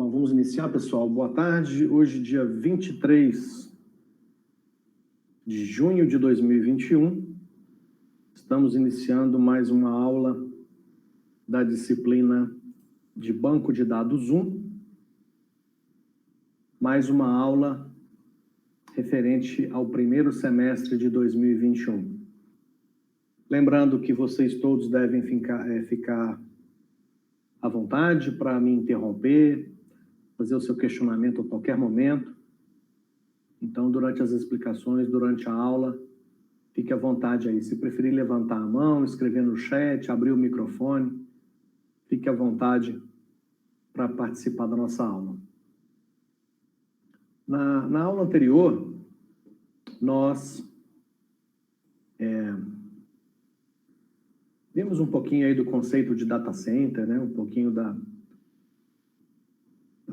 Bom, vamos iniciar, pessoal. Boa tarde. Hoje, dia 23 de junho de 2021, estamos iniciando mais uma aula da disciplina de Banco de Dados 1, mais uma aula referente ao primeiro semestre de 2021. Lembrando que vocês todos devem ficar à vontade para me interromper, fazer o seu questionamento a qualquer momento. Então, durante as explicações, durante a aula, fique à vontade aí. Se preferir levantar a mão, escrever no chat, abrir o microfone, fique à vontade para participar da nossa aula. Na aula anterior, nós vimos um pouquinho aí do conceito de data center, né? Um pouquinho da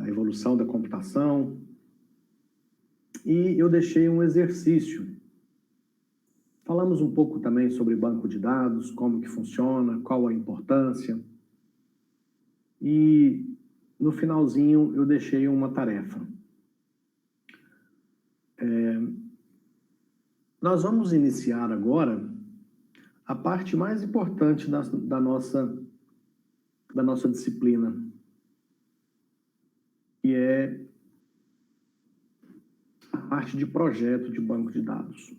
evolução da computação. E eu deixei um exercício. Falamos um pouco também sobre banco de dados, como que funciona, qual a importância. E no finalzinho eu deixei uma tarefa. Nós vamos iniciar agora a parte mais importante da nossa disciplina, que é a parte de projeto de banco de dados.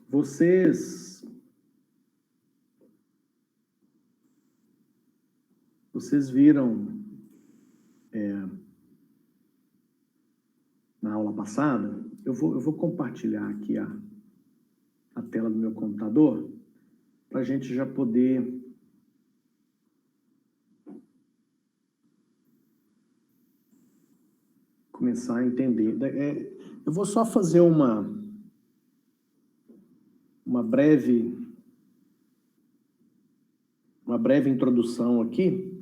Vocês viram na aula passada, eu vou compartilhar aqui a tela do meu computador para a gente já poder começar a entender. Eu vou só fazer uma breve introdução aqui,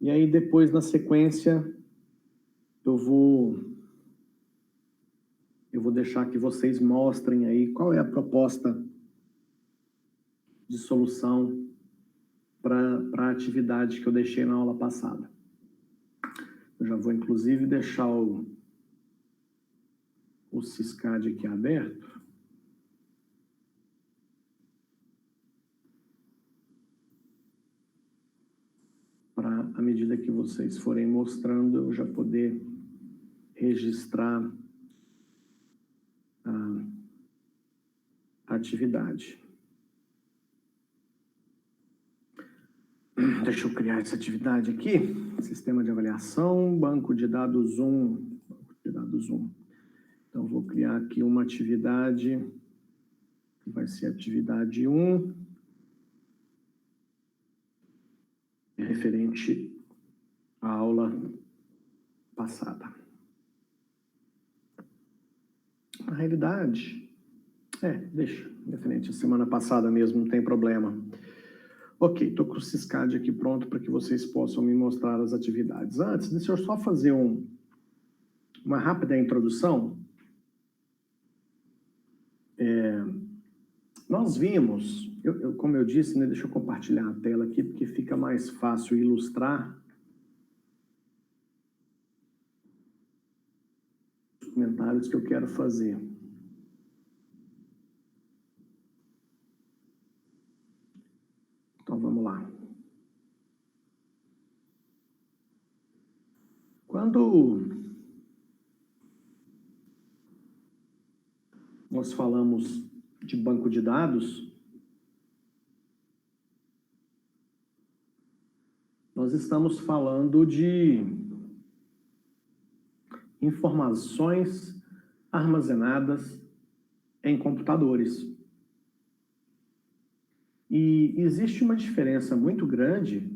e aí depois, na sequência, eu vou deixar que vocês mostrem aí qual é a proposta de solução para a atividade que eu deixei na aula passada. Eu já vou, inclusive, deixar o Syscad aqui aberto. Para, à medida que vocês forem mostrando, eu já poder registrar a atividade. Deixa eu criar essa atividade aqui. Sistema de avaliação, banco de dados 1. Banco de dados 1. Então, vou criar aqui uma atividade, que vai ser atividade 1, referente à aula passada. Na realidade, deixa, referente à semana passada mesmo, não tem problema. Ok, estou com o Syscad aqui pronto para que vocês possam me mostrar as atividades. Antes, deixa eu só fazer uma rápida introdução. Nós vimos, como eu disse, né, deixa eu compartilhar a tela aqui, porque fica mais fácil ilustrar os comentários que eu quero fazer. Então, vamos lá. Quando nós falamos de banco de dados, nós estamos falando de informações armazenadas em computadores. E existe uma diferença muito grande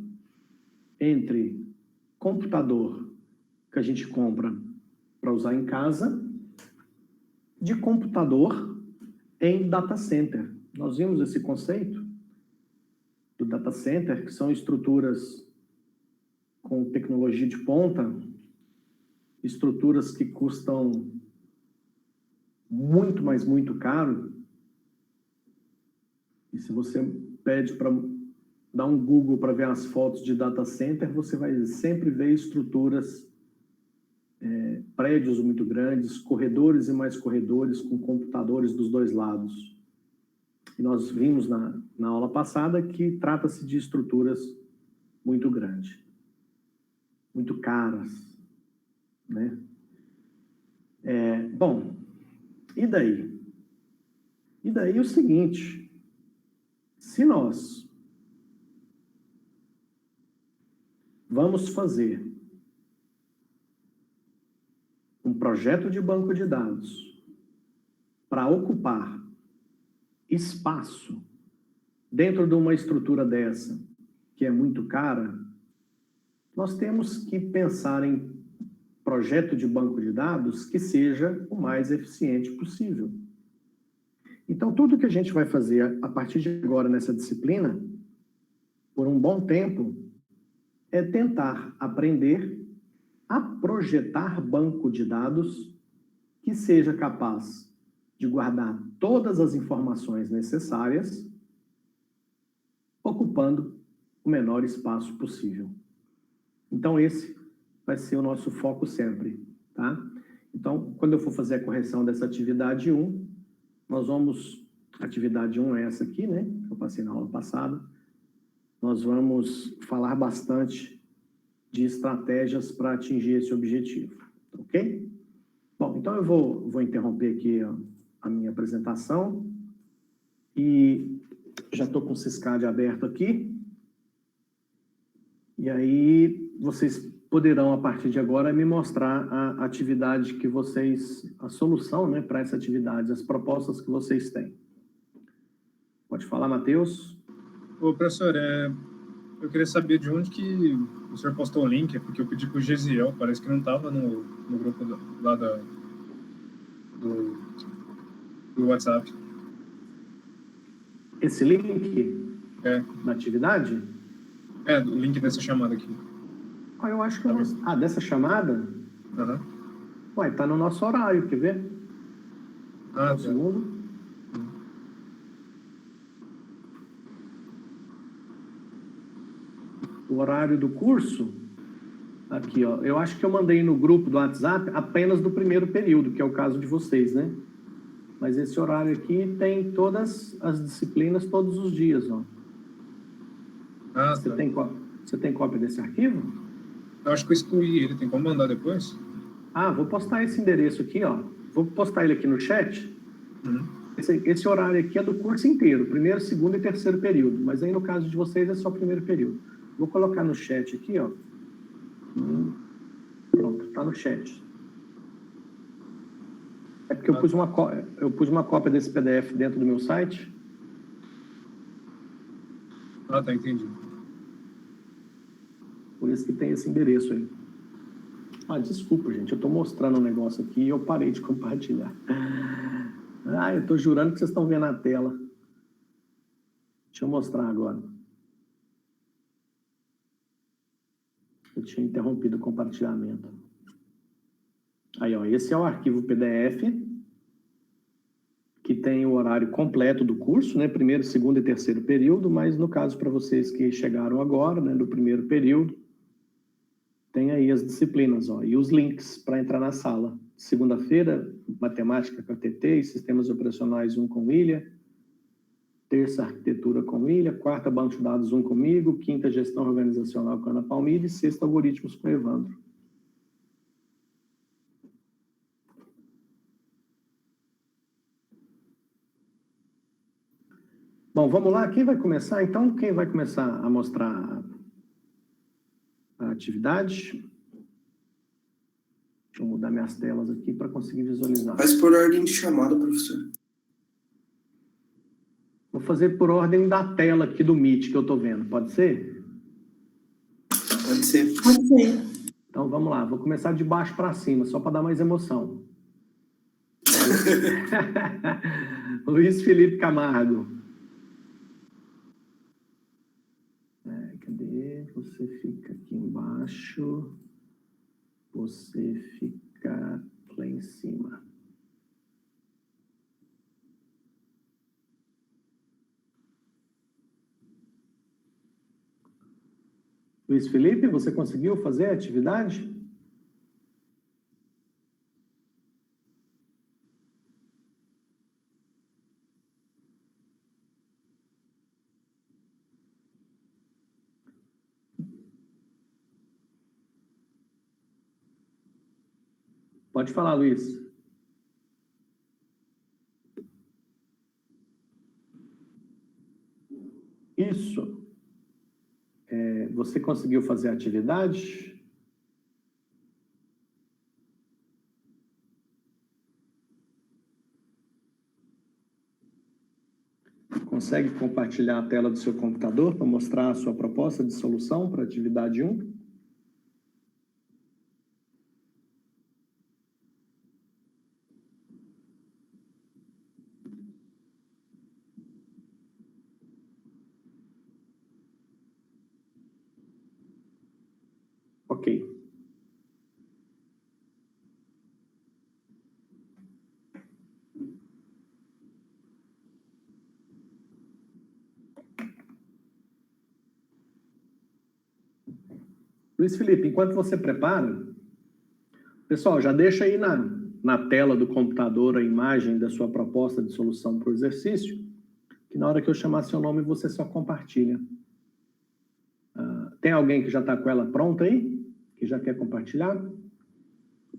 entre computador que a gente compra para usar em casa, de computador em data center. Nós vimos esse conceito do data center, que são estruturas com tecnologia de ponta, estruturas que custam muito, mas muito caro. E se você pede para dá um Google para ver as fotos de data center, você vai sempre ver estruturas, prédios muito grandes, corredores e mais corredores com computadores dos dois lados. E nós vimos na aula passada que trata-se de estruturas muito grandes, muito caras, né? Bom, e daí? E daí o seguinte, se nós vamos fazer um projeto de banco de dados para ocupar espaço dentro de uma estrutura dessa, que é muito cara, nós temos que pensar em projeto de banco de dados que seja o mais eficiente possível. Então, tudo que a gente vai fazer a partir de agora nessa disciplina, por um bom tempo, é tentar aprender a projetar banco de dados que seja capaz de guardar todas as informações necessárias, ocupando o menor espaço possível. Então, esse vai ser o nosso foco sempre, tá? Então, quando eu for fazer a correção dessa atividade 1, nós vamos... Atividade 1 é essa aqui, né? Que eu passei na aula passada. Nós vamos falar bastante de estratégias para atingir esse objetivo, ok? Bom, então eu vou interromper aqui a minha apresentação e já estou com o Syscad aberto aqui. E aí vocês poderão, a partir de agora, me mostrar a atividade que vocês, a solução, né, para essa atividade, as propostas que vocês têm. Pode falar, Matheus? Ô, professor, eu queria saber de onde que o senhor postou o link, porque eu pedi para o Gesiel, parece que não estava no grupo lá do WhatsApp. Esse link? Na atividade? O link dessa chamada aqui. Eu acho que eu não... dessa chamada? Aham. Ué, tá no nosso horário, quer ver? Um segundo. O horário do curso, aqui, ó, eu acho que eu mandei no grupo do WhatsApp apenas do primeiro período, que é o caso de vocês, né? Mas esse horário aqui tem todas as disciplinas todos os dias, ó. Você tem cópia desse arquivo? Eu acho que eu excluí ele, tem como mandar depois? Vou postar esse endereço aqui, ó. Vou postar ele aqui no chat. Esse horário aqui é do curso inteiro, primeiro, segundo e terceiro período, mas aí no caso de vocês é só primeiro período. Vou colocar no chat aqui, ó. Pronto, tá no chat. É porque eu pus uma cópia desse PDF dentro do meu site. Tá, entendi. Por isso que tem esse endereço aí. Desculpa, gente, eu tô mostrando um negócio aqui e eu parei de compartilhar. Eu tô jurando que vocês estão vendo a tela. Deixa eu mostrar agora. Eu tinha interrompido o compartilhamento. Aí, ó, esse é o arquivo PDF, que tem o horário completo do curso, né? Primeiro, segundo e terceiro período, mas no caso para vocês que chegaram agora, né, no primeiro período, tem aí as disciplinas, ó, e os links para entrar na sala. Segunda-feira, matemática com a TT e sistemas operacionais 1 com Ilha. Terça, arquitetura com Ilha. Quarta, banco de dados 1 comigo. Quinta, gestão organizacional com Ana Palmide. Sexta, algoritmos com Evandro. Bom, vamos lá. Quem vai começar? Então, quem vai começar a mostrar a atividade? Deixa eu mudar minhas telas aqui para conseguir visualizar. Faz por ordem de chamada, professor. Vou fazer por ordem da tela aqui do Meet que eu estou vendo. Pode ser? Pode ser. Pode ser. Então, vamos lá. Vou começar de baixo para cima, só para dar mais emoção. Luiz Felipe Camargo. Cadê? Você fica aqui embaixo. Você fica lá em cima. Luiz Felipe, você conseguiu fazer a atividade? Pode falar, Luiz. Isso. Você conseguiu fazer a atividade? Consegue compartilhar a tela do seu computador para mostrar a sua proposta de solução para a atividade 1? Ok. Luiz Felipe, enquanto você prepara, pessoal, já deixa aí na tela do computador a imagem da sua proposta de solução para o exercício, que na hora que eu chamar seu nome, você só compartilha. Tem alguém que já está com ela pronta aí? Que já quer compartilhar?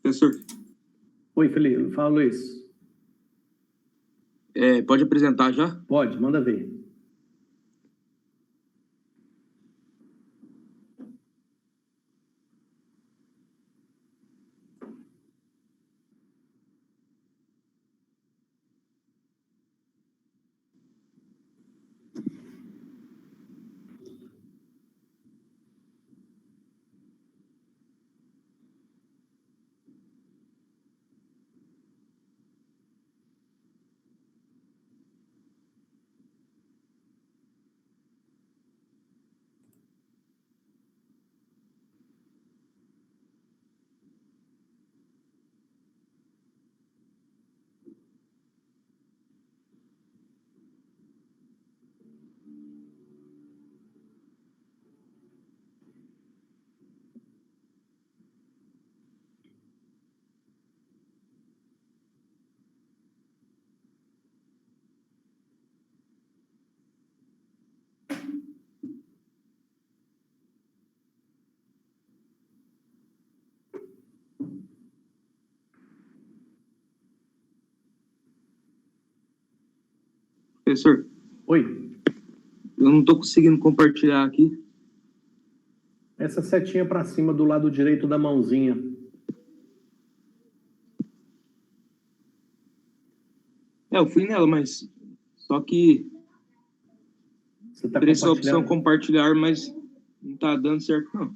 Professor, Oi, Felipe. Fala, Luiz. pode apresentar já? Pode, manda ver. Professor, Oi. eu não estou conseguindo compartilhar aqui. Essa setinha para cima do lado direito da mãozinha. Eu fui nela, mas só que Você está presta a opção compartilhando? compartilhar, mas não está dando certo, não.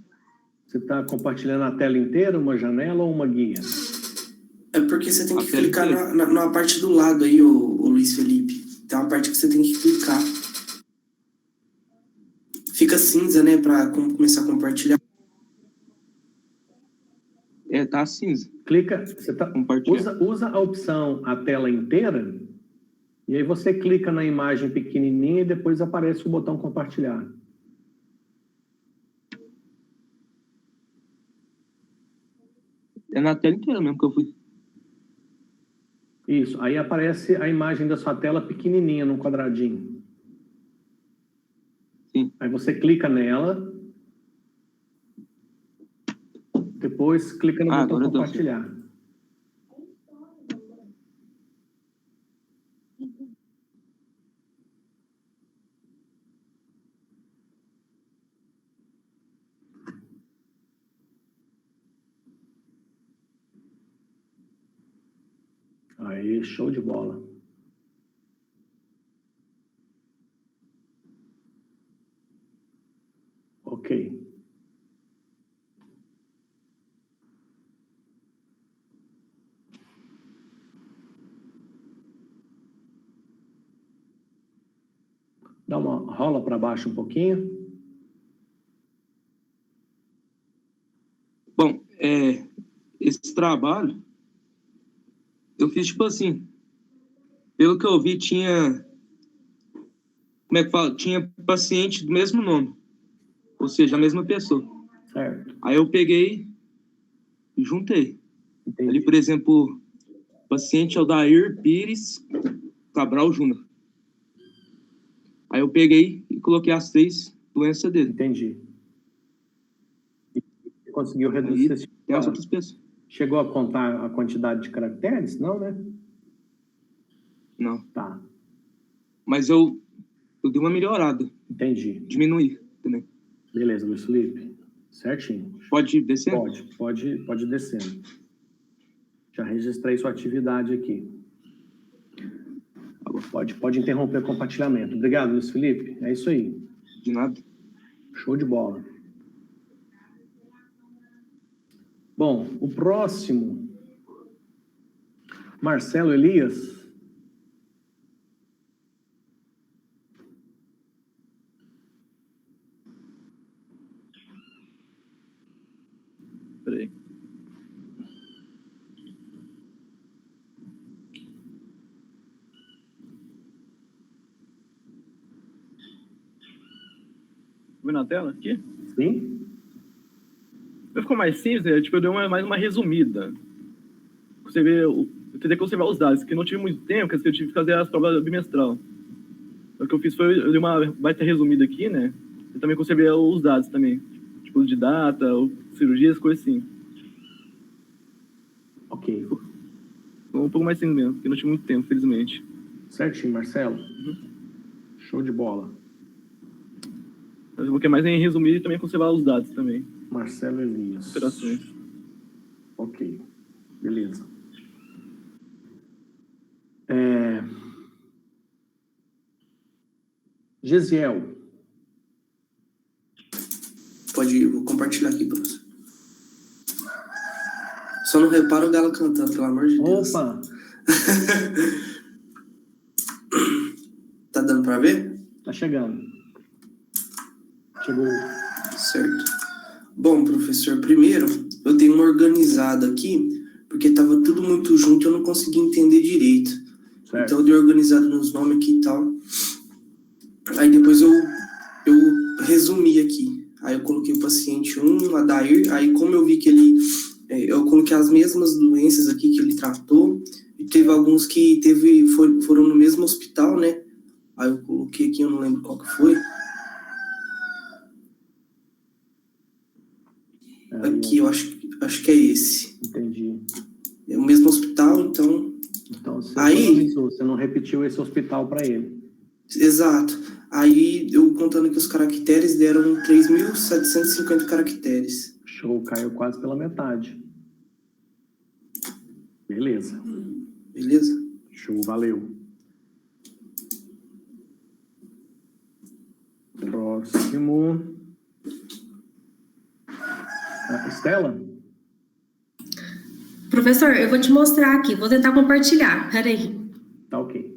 Você está compartilhando a tela inteira, uma janela ou uma guia? É porque você tem que A tela clicar inteira. na parte do lado aí, o Luiz Felipe. Tem uma parte que você tem que clicar. Fica cinza, né, para começar a compartilhar. Tá cinza. Clica, Compartilhar. usa a opção a tela inteira, e aí você clica na imagem pequenininha e depois aparece o botão compartilhar. É na tela inteira mesmo que eu fui. Isso, aí aparece a imagem da sua tela pequenininha no quadradinho. Sim. Aí você clica nela, depois clica no botão agora deu compartilhar. Aí, show de bola. Ok. Dá uma rola para baixo um pouquinho. Bom, esse trabalho, eu fiz tipo assim, pelo que eu vi, tinha, como é que fala? Tinha paciente do mesmo nome. ou seja, a mesma pessoa. Certo. Aí eu peguei e juntei. Entendi. Ali, por exemplo, paciente Aldair Pires Cabral Júnior. Aí eu peguei e coloquei as 3 doenças dele. Entendi. E conseguiu Aí reduzir esse... tem as outras pessoas. Chegou a contar a quantidade de caracteres? Não, né? Não. Tá. Mas eu dei uma melhorada. Entendi. Diminuí também. Beleza, Luiz Felipe. Certinho. Pode ir descendo? Pode ir descendo. Já registrei sua atividade aqui. Pode interromper o compartilhamento. Obrigado, Luiz Felipe. É isso aí. De nada. Show de bola. Bom, o próximo, Marcelo Elias. Peraí. Vendo na tela aqui? Sim? Ficou mais simples, né? Tipo, eu dei mais uma resumida. Você vê, eu tentei conservar os dados, que não tive muito tempo, porque eu tive que fazer as provas bimestral. Então, o que eu fiz foi, eu dei uma baita resumida aqui, né? Eu também conservei os dados também. Tipo, de data, cirurgias, coisas assim. Ok. Então, um pouco mais simples mesmo, porque não tive muito tempo, felizmente. Certinho, Marcelo. Show de bola. Mas eu vou querer mais em resumir e também conservar os dados também. Marcelo Elias. Operações. Ok. Beleza. Gesiel. Pode ir, vou compartilhar aqui, professor. Só não repara o galo cantando, pelo amor de Deus. Opa! Tá dando pra ver? Tá chegando. Chegou. Certo. Bom, professor, primeiro, eu dei uma organizada aqui, porque tava tudo muito junto e eu não consegui entender direito. Certo. Então eu dei organizado nos nomes aqui e tal. Aí depois eu resumi aqui. Aí eu coloquei o paciente 1, Adair, aí como eu vi que ele... eu coloquei as mesmas doenças aqui que ele tratou, e teve alguns que foram no mesmo hospital, né? Aí eu coloquei aqui, eu não lembro qual que foi. Aqui, eu acho que é esse. Entendi. É o mesmo hospital, então... Então, você Aí, economizou, você não repetiu esse hospital para ele. exato. Aí, eu contando aqui os caracteres, deram 3.750 caracteres. Show, caiu quase pela metade. Beleza. Beleza? Show, valeu. Próximo. Estela? Professor, eu vou te mostrar aqui, vou tentar compartilhar. Peraí. Tá ok.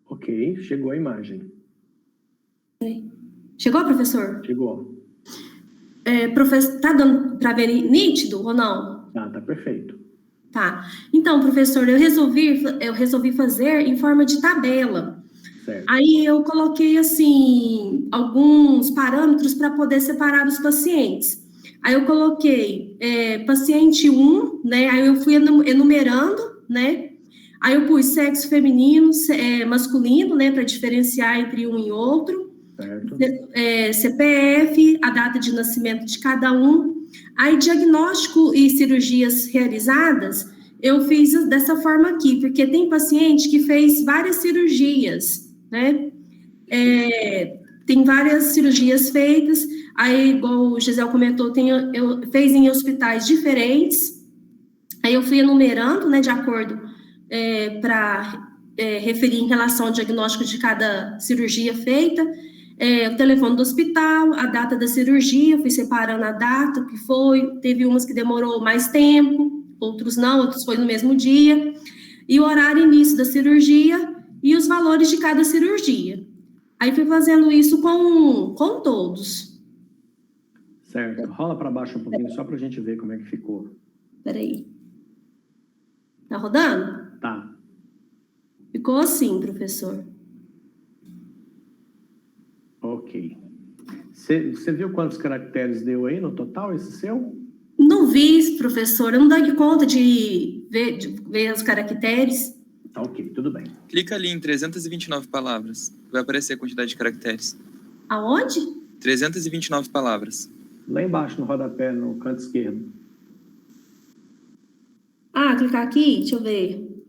Ok, chegou a imagem. Chegou, professor? Chegou. Professor, tá dando para ver nítido ou não? Tá perfeito. Tá. Então, professor, eu resolvi fazer em forma de tabela. Certo. Aí eu coloquei, assim, alguns parâmetros para poder separar os pacientes. Aí eu coloquei paciente 1, né? Aí eu fui enumerando, né? Aí eu pus sexo feminino, masculino, né? Para diferenciar entre um e outro. Certo. CPF, a data de nascimento de cada um. Aí, diagnóstico e cirurgias realizadas, eu fiz dessa forma aqui, porque tem paciente que fez várias cirurgias, né? Tem várias cirurgias feitas, aí, igual o Gisele comentou, fez em hospitais diferentes. Aí eu fui enumerando, né, de acordo para referir em relação ao diagnóstico de cada cirurgia feita, o telefone do hospital, a data da cirurgia, fui separando a data que foi, teve umas que demorou mais tempo, outros não, outros foi no mesmo dia, e o horário e início da cirurgia e os valores de cada cirurgia. Aí fui fazendo isso com todos. Certo. Rola para baixo um pouquinho, só para a gente ver como é que ficou. Peraí. Tá rodando? Tá. Ficou assim, professor. Ok. Você viu quantos caracteres deu aí no total, esse seu? Não vi, professor. Eu não dei conta de ver os caracteres. Tá, ok, tudo bem. Clica ali em 329 palavras. Vai aparecer a quantidade de caracteres. Aonde? 329 palavras. Lá embaixo, no rodapé, no canto esquerdo. Ah, clicar aqui? Deixa eu ver.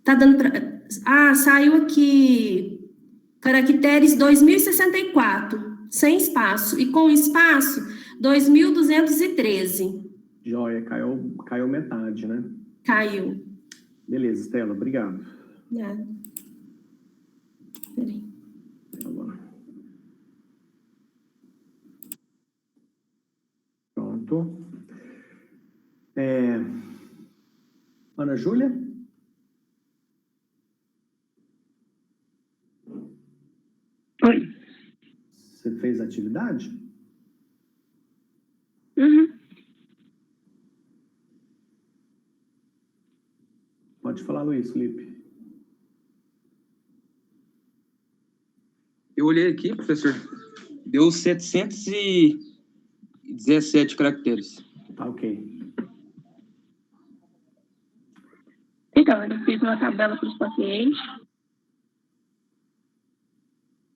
Tá dando pra... Ah, saiu aqui. Caracteres 2064, sem espaço. E com espaço, 2213. Joia, caiu metade, né? Caiu. Beleza, Estela, obrigado. Nada. Peraí. Pronto. Ana Júlia? Oi. Você fez atividade? Uhum. Pode falar, Luiz Felipe. Eu olhei aqui, professor, deu 717 caracteres. Tá, ok. Então, eu fiz uma tabela para os pacientes.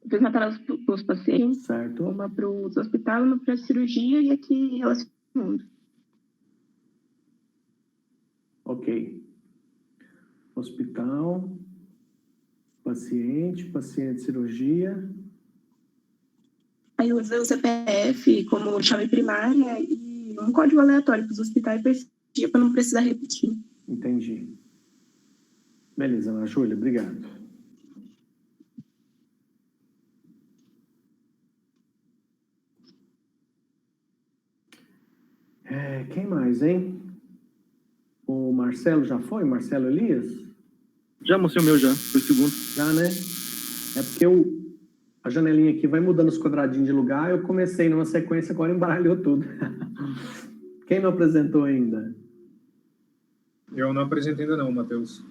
Fiz uma tabela para os pacientes, Certo. uma para os hospitais, uma para a cirurgia e aqui relacionando. Ok. Hospital, paciente, cirurgia. Aí eu usei o CPF como chave primária e um código aleatório para os hospitais e cirurgia para não precisar repetir. Entendi. Beleza, Ana Júlia, obrigado. Quem mais, hein? O Marcelo já foi? Marcelo Elias? Já mostrei o meu já, foi o segundo. Já, né? É porque a janelinha aqui vai mudando os quadradinhos de lugar, eu comecei numa sequência, agora embaralhou tudo. Quem não apresentou ainda? Eu não apresentei ainda não, Matheus.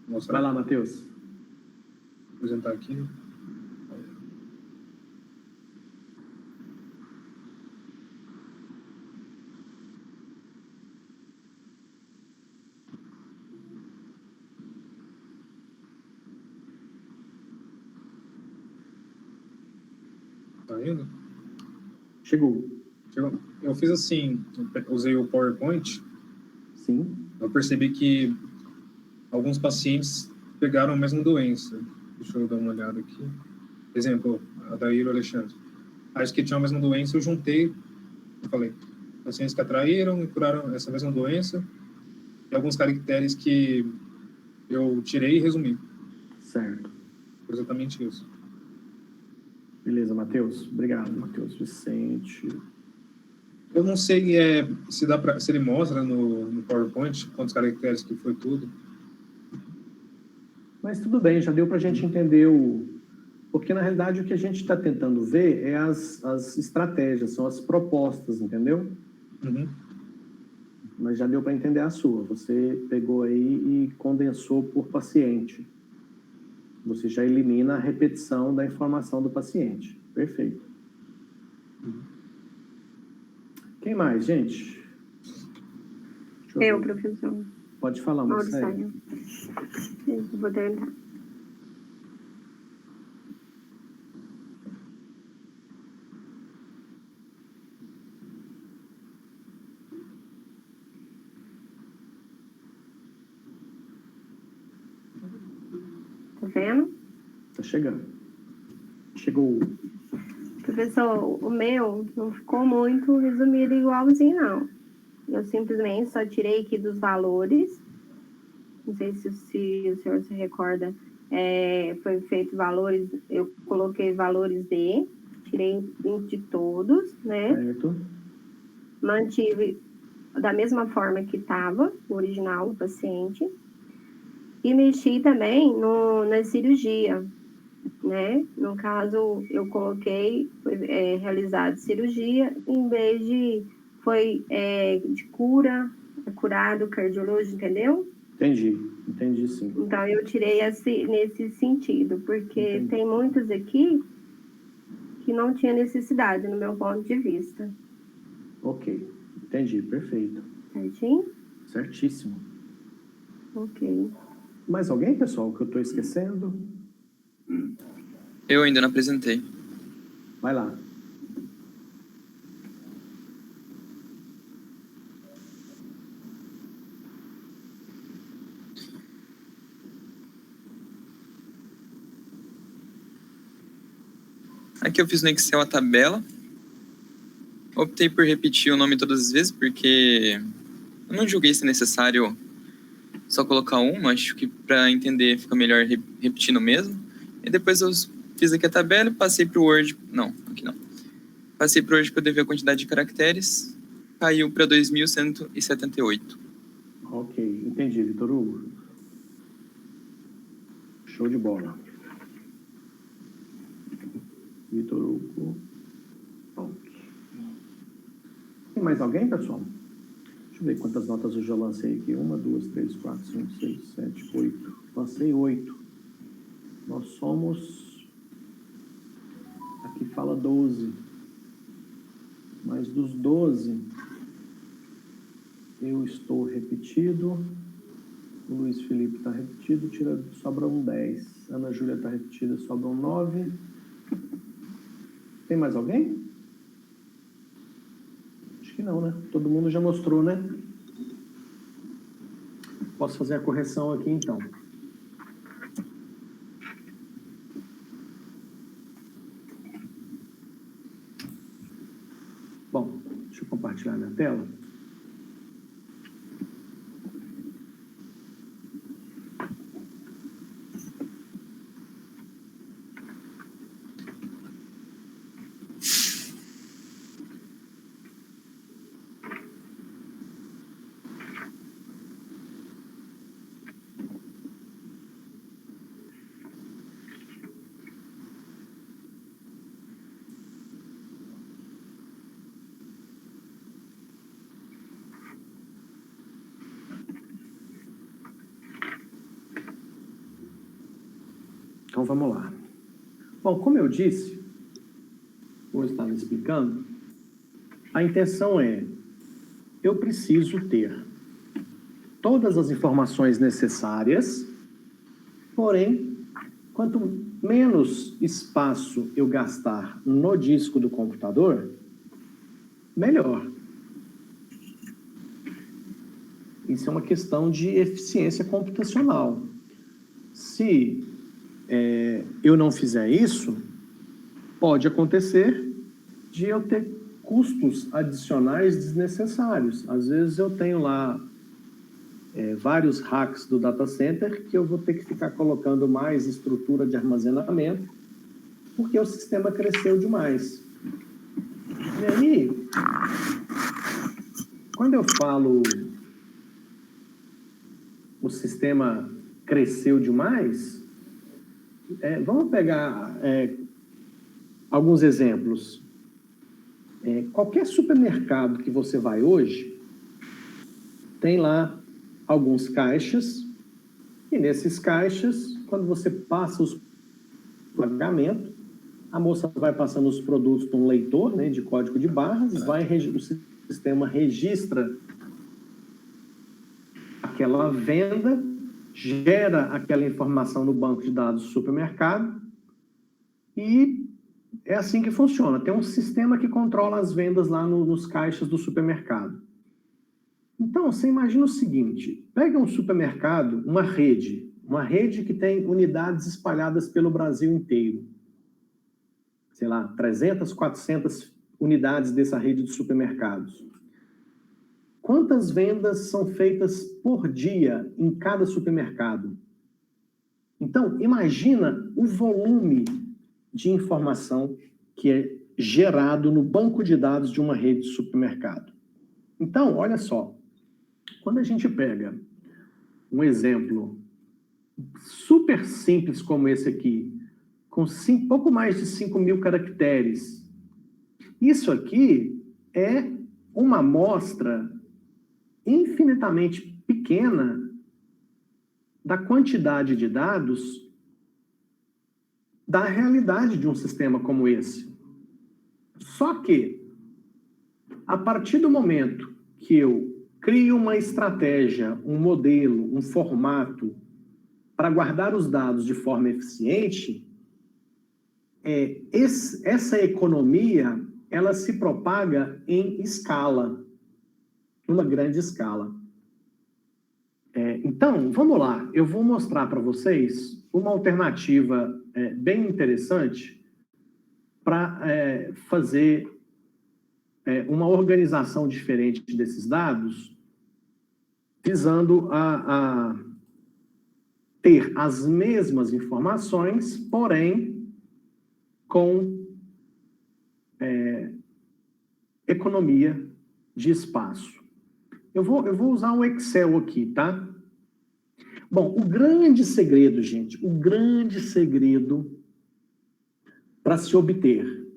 Vai lá, Matheus. Vou apresentar aqui. Tá indo? Chegou. Eu fiz assim, usei o PowerPoint. Sim. Eu percebi que alguns pacientes pegaram a mesma doença. Deixa eu dar uma olhada aqui. Exemplo, a Daíro Alexandre. As que tinham a mesma doença, eu juntei, eu falei, pacientes que atraíram e curaram essa mesma doença, e alguns caracteres que eu tirei e resumi. Certo. Exatamente isso. Beleza, Matheus. Obrigado, Matheus. Vicente. Eu não sei se ele mostra no PowerPoint quantos caracteres que foi tudo. Mas tudo bem, já deu para a gente entender Porque, na realidade, o que a gente está tentando ver é as estratégias, são as propostas, entendeu? Uhum. Mas já deu para entender a sua. Você pegou aí e condensou por paciente. Você já elimina a repetição da informação do paciente. Perfeito. Quem mais, gente? Eu, professor. Pode falar, Marcelo. Eu vou tentar. Tá vendo? Tá chegando. Chegou. Professor, o meu não ficou muito resumido igualzinho, não. Eu simplesmente só tirei aqui dos valores. Não sei se o senhor se recorda. Foi feito valores, eu coloquei valores tirei de todos, né? Certo. Mantive da mesma forma que estava o original do paciente. E mexi também na cirurgia, né? No caso, eu coloquei, foi realizada cirurgia, em vez de, de curado cardiológico, entendeu? Entendi sim. Então, eu tirei nesse sentido, porque tem muitos aqui que não tinha necessidade, no meu ponto de vista. Ok, entendi, perfeito. Certinho? Certíssimo. Ok. Mais alguém, pessoal, que eu estou esquecendo? Eu ainda não apresentei. Vai lá. Aqui eu fiz no Excel a tabela. Optei por repetir o nome todas as vezes, porque eu não julguei se necessário só colocar uma. Acho que para entender fica melhor repetindo mesmo. E depois eu fiz aqui a tabela e passei para o Word. Não, aqui não. Passei para o Word para poder ver a quantidade de caracteres. Caiu para 2.178. Ok, entendi, Vitor Hugo. Show de bola. Vitor Hugo. Ok. Tem mais alguém, pessoal? Deixa eu ver quantas notas eu já lancei aqui. 1, 2, 3, 4, 5, 6, 7, 8. Lancei 8. Nós somos... Aqui fala 12. Mas dos 12, eu estou repetido. O Luiz Felipe está repetido, sobra um 10. Ana Júlia está repetida, sobra um 9. Tem mais alguém? Acho que não, né? Todo mundo já mostrou, né? Posso fazer a correção aqui, então. Bom, deixa eu compartilhar minha tela. Então, vamos lá. Bom, como eu disse, vou estar me explicando, a intenção eu preciso ter todas as informações necessárias, porém, quanto menos espaço eu gastar no disco do computador, melhor. Isso é uma questão de eficiência computacional. Se eu não fizer isso, pode acontecer de eu ter custos adicionais desnecessários. Às vezes eu tenho lá vários racks do data center que eu vou ter que ficar colocando mais estrutura de armazenamento porque o sistema cresceu demais. E aí, quando eu falo o sistema cresceu demais, vamos pegar alguns exemplos. Qualquer supermercado que você vai hoje, tem lá alguns caixas, e nesses caixas, quando você passa os pagamento, a moça vai passando os produtos para um leitor, né, de código de barras, o sistema registra aquela venda, gera aquela informação no banco de dados do supermercado, e é assim que funciona. Tem um sistema que controla as vendas lá nos caixas do supermercado. Então, você imagina o seguinte, pega um supermercado, uma rede que tem unidades espalhadas pelo Brasil inteiro. Sei lá, 300, 400 unidades dessa rede de supermercados. quantas vendas são feitas por dia em cada supermercado? Então, imagina o volume de informação que é gerado no banco de dados de uma rede de supermercado. Então, olha só, quando a gente pega um exemplo super simples como esse aqui, com pouco mais de 5.000 caracteres, isso aqui é uma amostra infinitamente pequena da quantidade de dados da realidade de um sistema como esse. Só que, a partir do momento que eu crio uma estratégia, um modelo, um formato para guardar os dados de forma eficiente, essa economia ela se propaga em escala, numa grande escala. Então, vamos lá, eu vou mostrar para vocês uma alternativa bem interessante para fazer uma organização diferente desses dados, visando a ter as mesmas informações, porém com economia de espaço. Eu vou usar o Excel aqui, tá? Bom, o grande segredo, gente, o grande segredo para se obter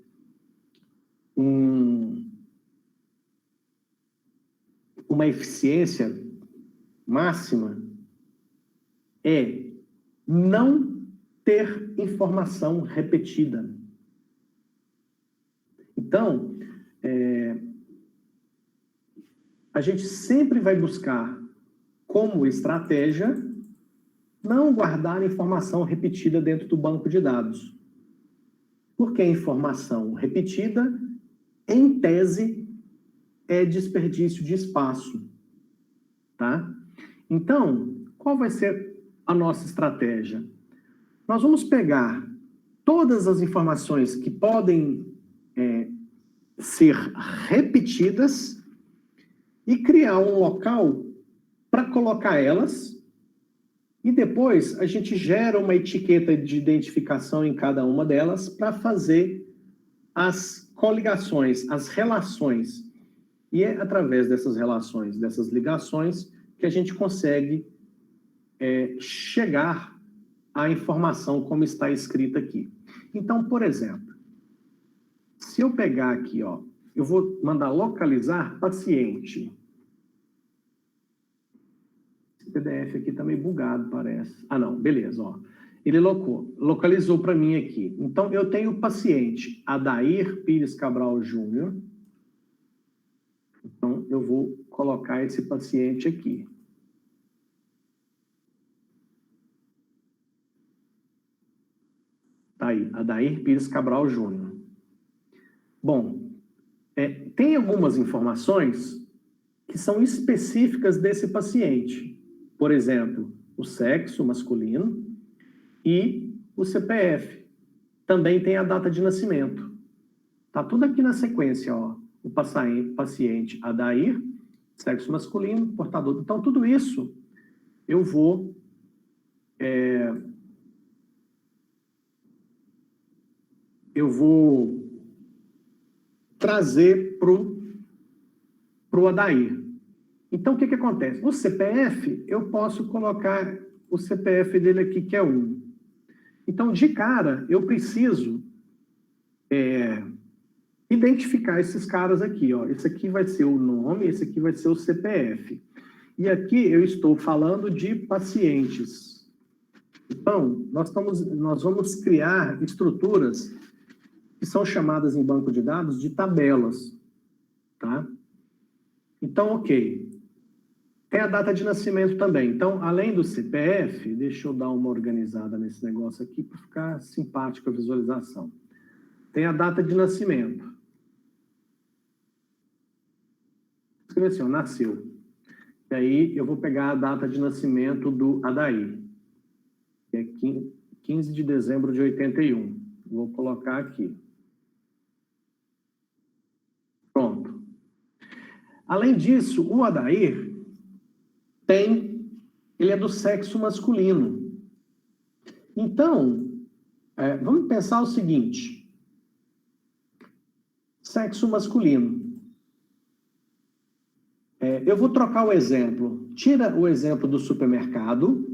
uma eficiência máxima é não ter informação repetida. Então, a gente sempre vai buscar, como estratégia, não guardar informação repetida dentro do banco de dados. Porque a informação repetida, em tese, é desperdício de espaço. Tá? Então, qual vai ser a nossa estratégia? Nós vamos pegar todas as informações que podem ser repetidas e criar um local para colocar elas, e depois a gente gera uma etiqueta de identificação em cada uma delas para fazer as coligações, as relações. E é através dessas relações, dessas ligações, que a gente consegue chegar à informação como está escrita aqui. Então, por exemplo, se eu pegar aqui, ó, eu vou mandar localizar paciente. Esse PDF aqui está meio bugado, parece. Ah, não, beleza, ó. Ele localizou para mim aqui. Então, eu tenho o paciente Adair Pires Cabral Júnior. Então, eu vou colocar esse paciente aqui. Tá aí, Adair Pires Cabral Júnior. Bom, tem algumas informações que são específicas desse paciente. Por exemplo, o sexo masculino e o CPF. Também tem a data de nascimento. Tá tudo aqui na sequência, ó. O paciente Adair, sexo masculino, portador. Então, tudo isso eu vou trazer para o Adair. Então, o que acontece? O CPF, eu posso colocar o CPF dele aqui, que é 1. Então, de cara, eu preciso identificar esses caras aqui, ó. Esse aqui vai ser o nome, esse aqui vai ser o CPF. E aqui eu estou falando de pacientes. Então, nós vamos criar estruturas que são chamadas em banco de dados de tabelas, tá? Então, ok. Tem a data de nascimento também. Então, além do CPF, deixa eu dar uma organizada nesse negócio aqui para ficar simpático a visualização. Tem a data de nascimento. Escreve assim, ó, nasceu. E aí, eu vou pegar a data de nascimento do Adair, que é 15 de dezembro de 81. Vou colocar aqui. Pronto. Além disso, o Adair ele é do sexo masculino. Então, vamos pensar o seguinte: sexo masculino. Eu vou trocar o exemplo. Tira o exemplo do supermercado,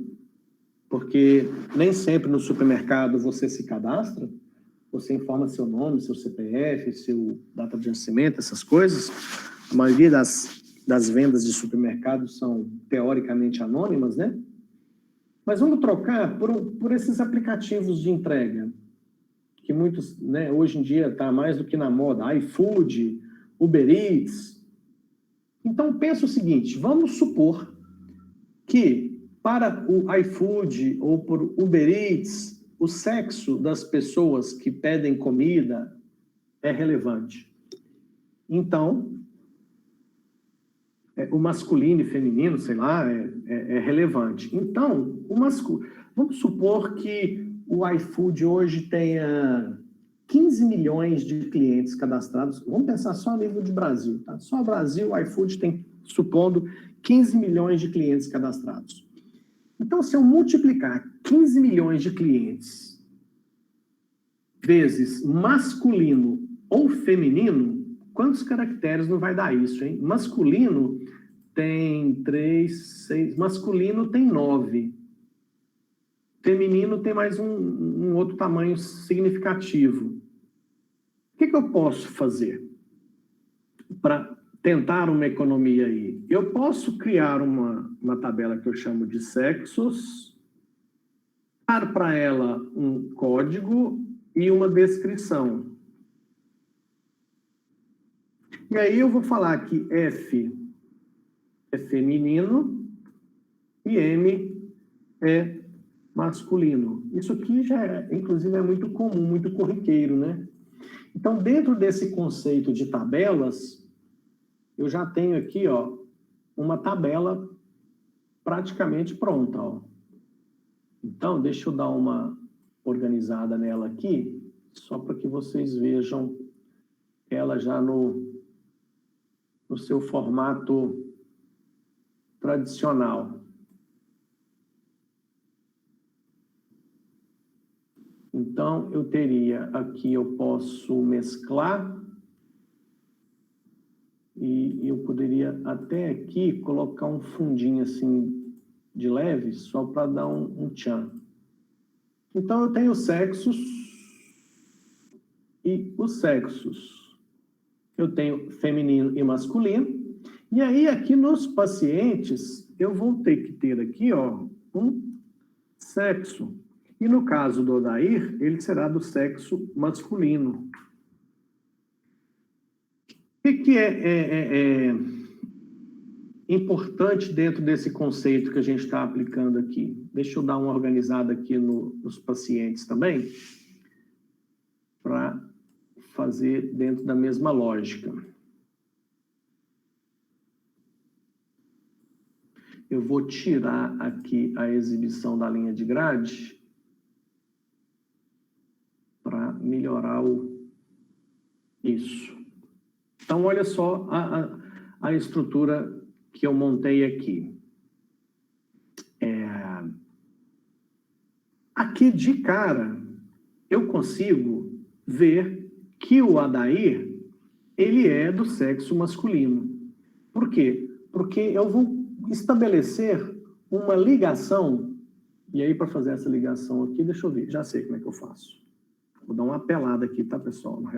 porque nem sempre no supermercado você se cadastra, você informa seu nome, seu CPF, seu data de nascimento, essas coisas. A maioria das vendas de supermercado são teoricamente anônimas, né? Mas vamos trocar por esses aplicativos de entrega, que muitos, né, hoje em dia está mais do que na moda, iFood, Uber Eats. Então, pensa o seguinte, vamos supor que para o iFood ou por Uber Eats, o sexo das pessoas que pedem comida é relevante. Então, o masculino e feminino, sei lá, é relevante. Então, vamos supor que o iFood hoje tenha 15 milhões de clientes cadastrados. Vamos pensar só a nível de Brasil, tá? Só o Brasil, o iFood tem, supondo, 15 milhões de clientes cadastrados. Então, se eu multiplicar 15 milhões de clientes vezes masculino ou feminino, quantos caracteres não vai dar isso, hein? Masculino tem 3, 6... Masculino tem 9. Feminino tem mais um outro tamanho significativo. O que eu posso fazer para tentar uma economia aí? Eu posso criar uma tabela que eu chamo de sexos, dar para ela um código e uma descrição. E aí eu vou falar que F é feminino e M é masculino. Isso aqui já, inclusive, é muito comum, muito corriqueiro, né? Então, dentro desse conceito de tabelas, eu já tenho aqui, ó, uma tabela praticamente pronta, ó. Então, deixa eu dar uma organizada nela aqui, só para que vocês vejam ela já no seu formato tradicional. Então, eu teria aqui, eu posso mesclar, e eu poderia até aqui colocar um fundinho assim de leve, só para dar um tchan. Então, eu tenho sexos e os sexos. Eu tenho feminino e masculino. E aí, aqui nos pacientes, eu vou ter que ter aqui, ó, um sexo. E no caso do Odair, ele será do sexo masculino. O que é importante dentro desse conceito que a gente está aplicando aqui? Deixa eu dar uma organizada aqui nos pacientes também, para fazer dentro da mesma lógica. Eu vou tirar aqui a exibição da linha de grade para melhorar isso. Então, olha só a estrutura que eu montei aqui. Aqui, de cara, eu consigo ver que o Adair, ele é do sexo masculino. Por quê? Porque eu vou estabelecer uma ligação, e aí, para fazer essa ligação aqui, deixa eu ver, já sei como é que eu faço. Vou dar uma apelada aqui, tá, pessoal? Não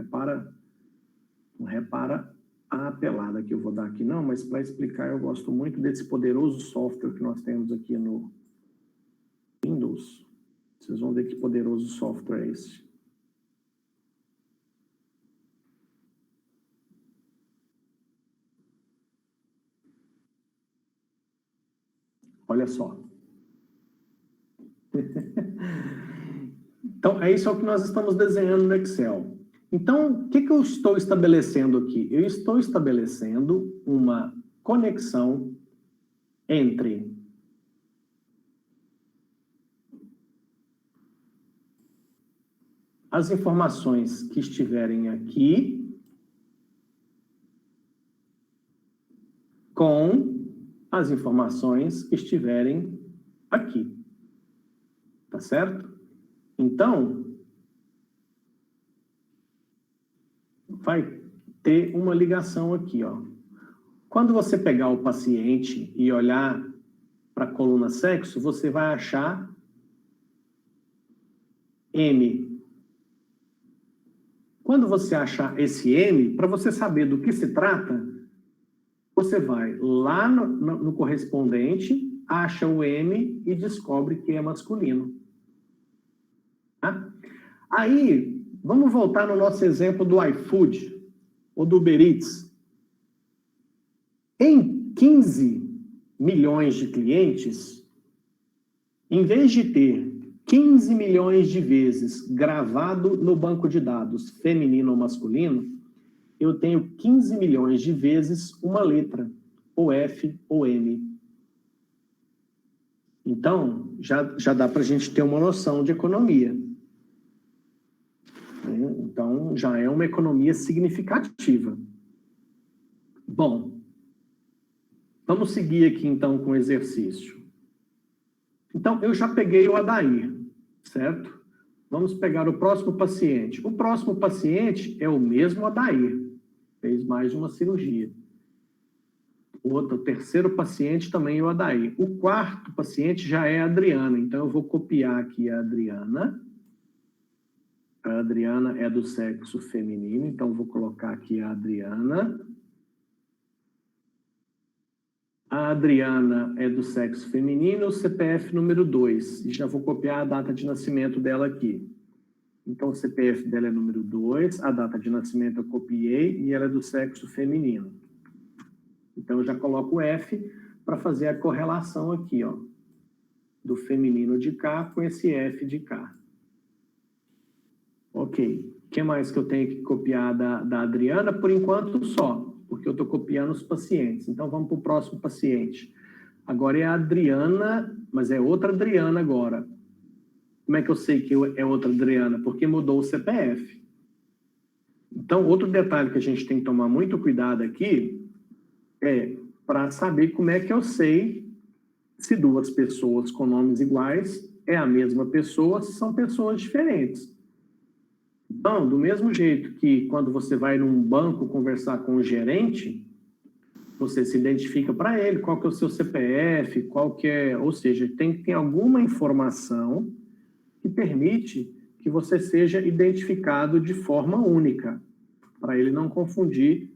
repara a apelada que eu vou dar aqui, não, mas para explicar, eu gosto muito desse poderoso software que nós temos aqui no Windows. Vocês vão ver que poderoso software é esse. Olha só. Então, isso é o que nós estamos desenhando no Excel. Então, o que eu estou estabelecendo aqui? Eu estou estabelecendo uma conexão entre as informações que estiverem aqui as informações que estiverem aqui. Tá certo? Então, vai ter uma ligação aqui, ó. Quando você pegar o paciente e olhar para a coluna sexo, você vai achar M. Quando você achar esse M, para você saber do que se trata, você vai lá no correspondente, acha o M e descobre que é masculino. Tá? Aí, vamos voltar no nosso exemplo do iFood ou do Uber Eats. Em 15 milhões de clientes, em vez de ter 15 milhões de vezes gravado no banco de dados feminino ou masculino, eu tenho 15 milhões de vezes uma letra, ou F ou M. Então, já dá para a gente ter uma noção de economia. Então, já é uma economia significativa. Bom, vamos seguir aqui, então, com o exercício. Então, eu já peguei o Adair, certo? Vamos pegar o próximo paciente. O próximo paciente é o mesmo Adair, fez mais de uma cirurgia. O terceiro paciente também é o Adair. O quarto paciente já é a Adriana, então eu vou copiar aqui a Adriana. A Adriana é do sexo feminino, então vou colocar aqui a Adriana. A Adriana é do sexo feminino, CPF número 2. E já vou copiar a data de nascimento dela aqui. Então, o CPF dela é número 2, a data de nascimento eu copiei e ela é do sexo feminino. Então, eu já coloco o F para fazer a correlação aqui, ó, do feminino de cá com esse F de cá. Ok. O que mais que eu tenho que copiar da Adriana? Por enquanto, só, porque eu estou copiando os pacientes. Então, vamos para o próximo paciente. Agora é a Adriana, mas é outra Adriana agora. Como é que eu sei que é outra Adriana? Porque mudou o CPF. Então, outro detalhe que a gente tem que tomar muito cuidado aqui é para saber como é que eu sei se duas pessoas com nomes iguais é a mesma pessoa, se são pessoas diferentes. Então, do mesmo jeito que quando você vai num banco conversar com o gerente, você se identifica para ele, qual que é o seu CPF, qual que é... Ou seja, tem que ter alguma informação que permite que você seja identificado de forma única, para ele não confundir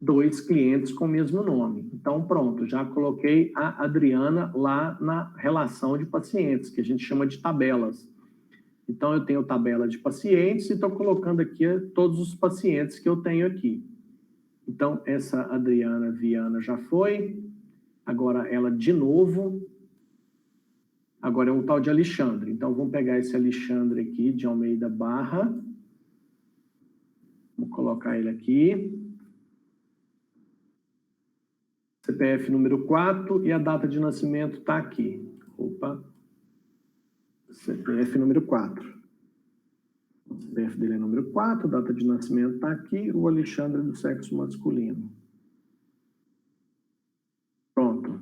dois clientes com o mesmo nome. Então, pronto, já coloquei a Adriana lá na relação de pacientes, que a gente chama de tabelas. Então, eu tenho tabela de pacientes e estou colocando aqui todos os pacientes que eu tenho aqui. Então, essa Adriana Viana já foi. Agora, ela de novo. Agora é um tal de Alexandre. Então, vamos pegar esse Alexandre aqui, de Almeida Barra. Vou colocar ele aqui. CPF número 4 e a data de nascimento está aqui. Opa. CPF número 4. O CPF dele é número 4, a data de nascimento está aqui, o Alexandre é do sexo masculino. Pronto.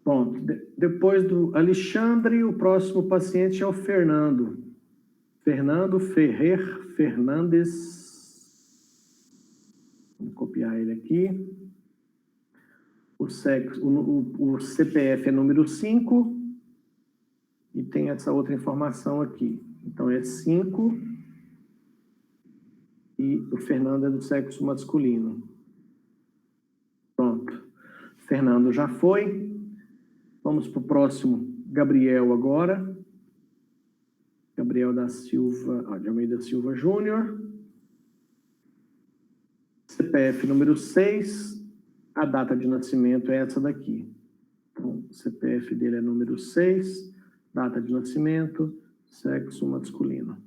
Pronto. Depois do Alexandre, o próximo paciente é o Fernando. Fernando Ferrer Fernandes. Vamos copiar ele aqui. O CPF é número 5 e tem essa outra informação aqui. Então, é 5 e o Fernando é do sexo masculino. Pronto. Fernando já foi. Vamos para o próximo, Gabriel agora. Gabriel da Silva, de Almeida Silva Júnior. CPF número 6. A data de nascimento é essa daqui. Então, o CPF dele é número 6, data de nascimento, sexo masculino.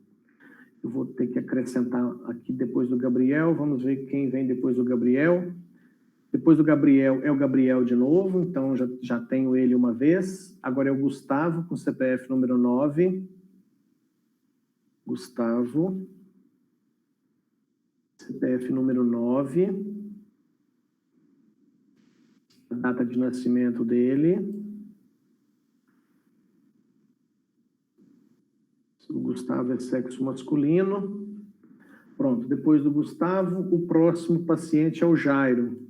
Eu vou ter que acrescentar aqui depois do Gabriel, vamos ver quem vem depois do Gabriel. Depois do Gabriel é o Gabriel de novo, então já tenho ele uma vez. Agora é o Gustavo, com CPF número 9. Gustavo. CPF número 9. a data de nascimento dele. O Gustavo é sexo masculino. Pronto, depois do Gustavo, o próximo paciente é o Jairo.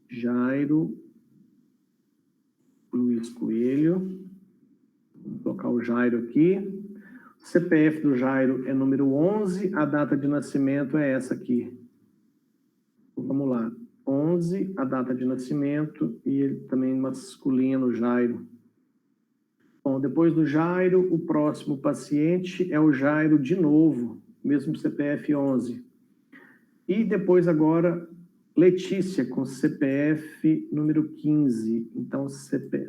Jairo Luiz Coelho. Vou colocar o Jairo aqui. O CPF do Jairo é número 11, a data de nascimento é essa aqui. Vamos lá. 11, a data de nascimento, e ele também masculino, Jairo. Bom, depois do Jairo, o próximo paciente é o Jairo de novo, mesmo CPF 11. E depois agora, Letícia, com CPF número 15. Então,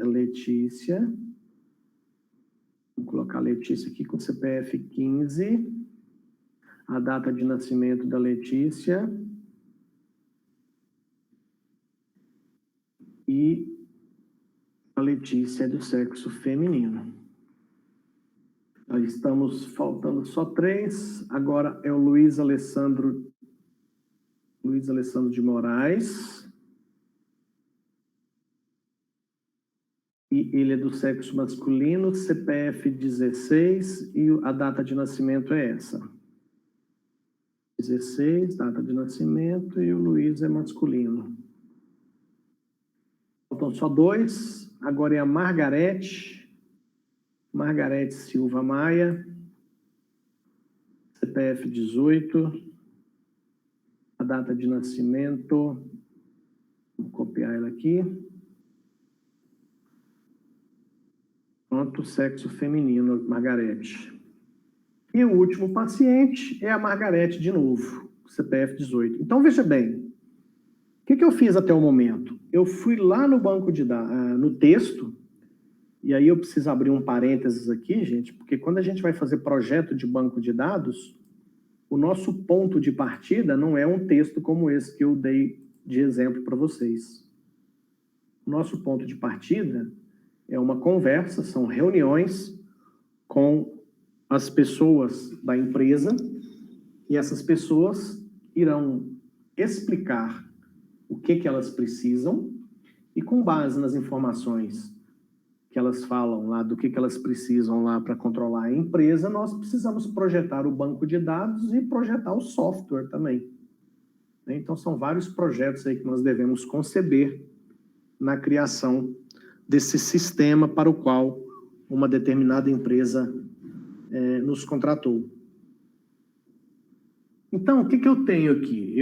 Letícia, vou colocar Letícia aqui com CPF 15. A data de nascimento da Letícia. E a Letícia é do sexo feminino. Nós estamos faltando só 3. Agora é o Luiz Alessandro de Moraes. E ele é do sexo masculino, CPF 16, e a data de nascimento é essa. 16, data de nascimento, e o Luiz é masculino. Faltam só 2. Agora é a Margarete Silva Maia, CPF 18, a data de nascimento, vou copiar ela aqui. Pronto, sexo feminino, Margarete. E o último paciente é a Margarete de novo, CPF 18. Então, veja bem, o que eu fiz até o momento? Eu fui lá no banco de dados, no texto, e aí eu preciso abrir um parênteses aqui, gente, porque quando a gente vai fazer projeto de banco de dados, o nosso ponto de partida não é um texto como esse que eu dei de exemplo para vocês. O nosso ponto de partida é uma conversa, são reuniões com as pessoas da empresa, e essas pessoas irão explicar o que elas precisam, e com base nas informações que elas falam lá, do que elas precisam lá para controlar a empresa, nós precisamos projetar o banco de dados e projetar o software também. Então, são vários projetos aí que nós devemos conceber na criação desse sistema para o qual uma determinada empresa nos contratou. Então, o que eu tenho aqui?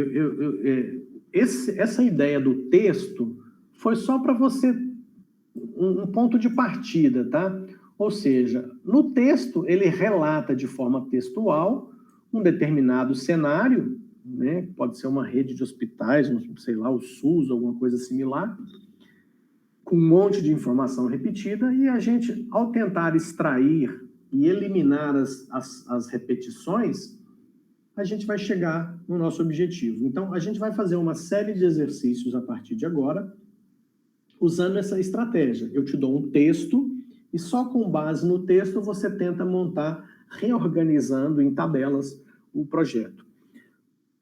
Essa ideia do texto foi só para você um ponto de partida, tá? Ou seja, no texto ele relata de forma textual um determinado cenário, né? Pode ser uma rede de hospitais, sei lá, o SUS, alguma coisa similar, com um monte de informação repetida, e a gente, ao tentar extrair e eliminar as repetições, a gente vai chegar no nosso objetivo. Então, a gente vai fazer uma série de exercícios a partir de agora, usando essa estratégia. Eu te dou um texto, e só com base no texto você tenta montar, reorganizando em tabelas, o projeto.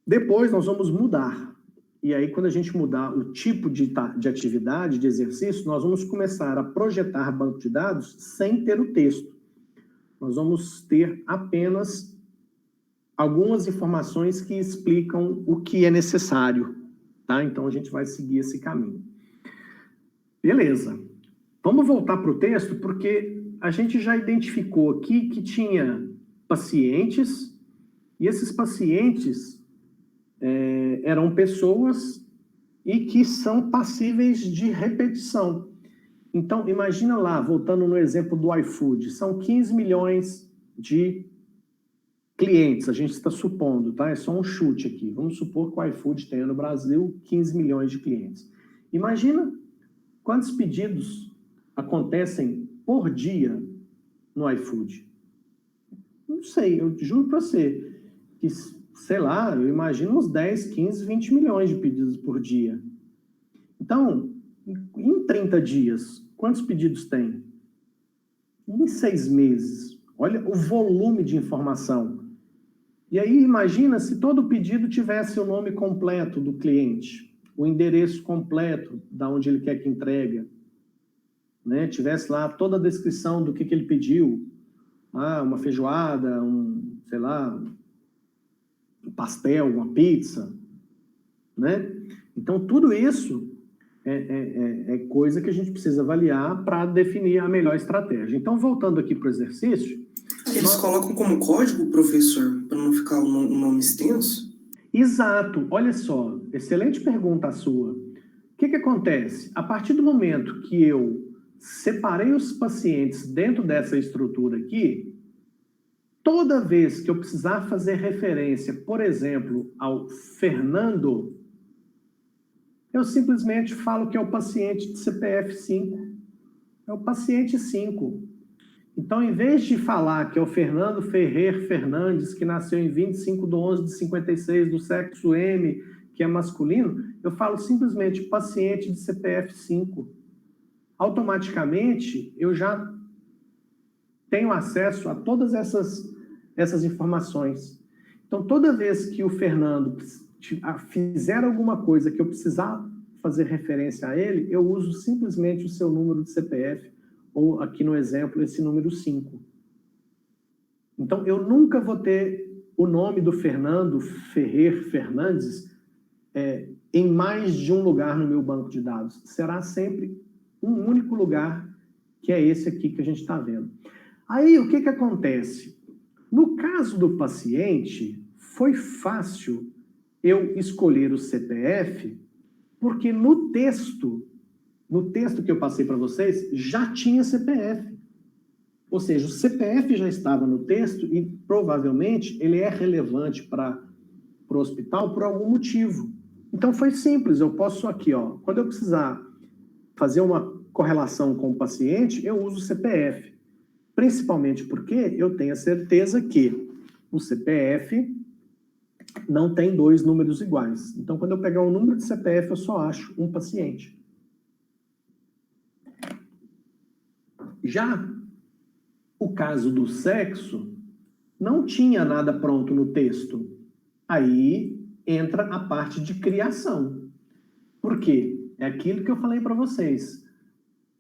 Depois nós vamos mudar. E aí, quando a gente mudar o tipo de atividade, de exercício, nós vamos começar a projetar banco de dados sem ter o texto. Nós vamos ter apenas algumas informações que explicam o que é necessário, tá? Então, a gente vai seguir esse caminho. Beleza. Vamos voltar para o texto, porque a gente já identificou aqui que tinha pacientes, e esses pacientes eram pessoas e que são passíveis de repetição. Então, imagina lá, voltando no exemplo do iFood, são 15 milhões de clientes, a gente está supondo, tá? É só um chute aqui. Vamos supor que o iFood tenha no Brasil 15 milhões de clientes. Imagina quantos pedidos acontecem por dia no iFood. Não sei, eu juro para você que, sei lá, eu imagino uns 10, 15, 20 milhões de pedidos por dia. Então, em 30 dias, quantos pedidos tem? Em 6 meses. Olha o volume de informação. E aí, imagina se todo pedido tivesse o nome completo do cliente. o endereço completo da onde ele quer que entregue, né? Tivesse lá toda a descrição do que ele pediu, uma feijoada, sei lá, um pastel, uma pizza, né? Então, tudo isso é coisa que a gente precisa avaliar para definir a melhor estratégia. Então, voltando aqui para o exercício... Eles colocam como código, professor, para não ficar um nome extenso? Exato. Olha só, excelente pergunta a sua. O que acontece? A partir do momento que eu separei os pacientes dentro dessa estrutura aqui, toda vez que eu precisar fazer referência, por exemplo, ao Fernando, eu simplesmente falo que é o paciente de CPF 5. É o paciente 5. Então, em vez de falar que é o Fernando Ferrer Fernandes, que nasceu em 25/11/56, do sexo M, que é masculino, eu falo simplesmente paciente de CPF 5. Automaticamente, eu já tenho acesso a todas essas informações. Então, toda vez que o Fernando fizer alguma coisa que eu precisar fazer referência a ele, eu uso simplesmente o seu número de CPF, ou aqui no exemplo, esse número 5. Então, eu nunca vou ter o nome do Fernando Ferrer Fernandes em mais de um lugar no meu banco de dados. Será sempre um único lugar, que é esse aqui que a gente está vendo. Aí, o que acontece? No caso do paciente, foi fácil eu escolher o CPF, porque no texto que eu passei para vocês, já tinha CPF. Ou seja, o CPF já estava no texto e, provavelmente, ele é relevante para o hospital por algum motivo. Então, foi simples. Eu posso aqui, quando eu precisar fazer uma correlação com o paciente, eu uso o CPF. Principalmente porque eu tenho a certeza que o CPF não tem 2 números iguais. Então, quando eu pegar o número de CPF, eu só acho um paciente. Já o caso do sexo, não tinha nada pronto no texto. Aí entra a parte de criação. Por quê? É aquilo que eu falei para vocês.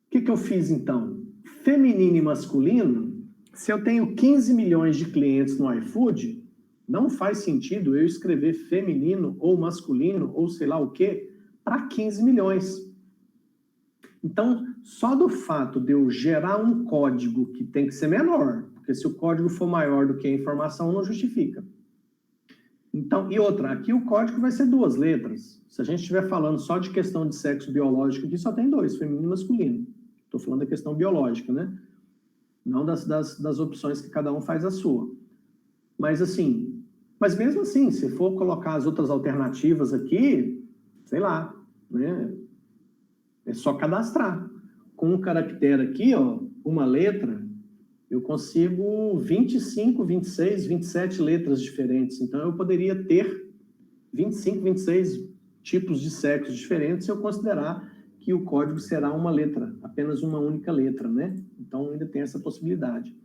O que eu fiz, então? Feminino e masculino, se eu tenho 15 milhões de clientes no iFood, não faz sentido eu escrever feminino ou masculino ou sei lá o quê para 15 milhões. Então, só do fato de eu gerar um código que tem que ser menor, porque se o código for maior do que a informação, não justifica. Então, e outra, aqui o código vai ser 2 letras. Se a gente estiver falando só de questão de sexo biológico, aqui só tem 2, feminino e masculino. Estou falando da questão biológica, né? Não das opções que cada um faz a sua. Mas mesmo assim, se for colocar as outras alternativas aqui, sei lá, né? É só cadastrar. Com um caractere aqui, uma letra, eu consigo 25, 26, 27 letras diferentes. Então, eu poderia ter 25, 26 tipos de sexos diferentes se eu considerar que o código será uma letra, apenas uma única letra, né? Então, ainda tem essa possibilidade.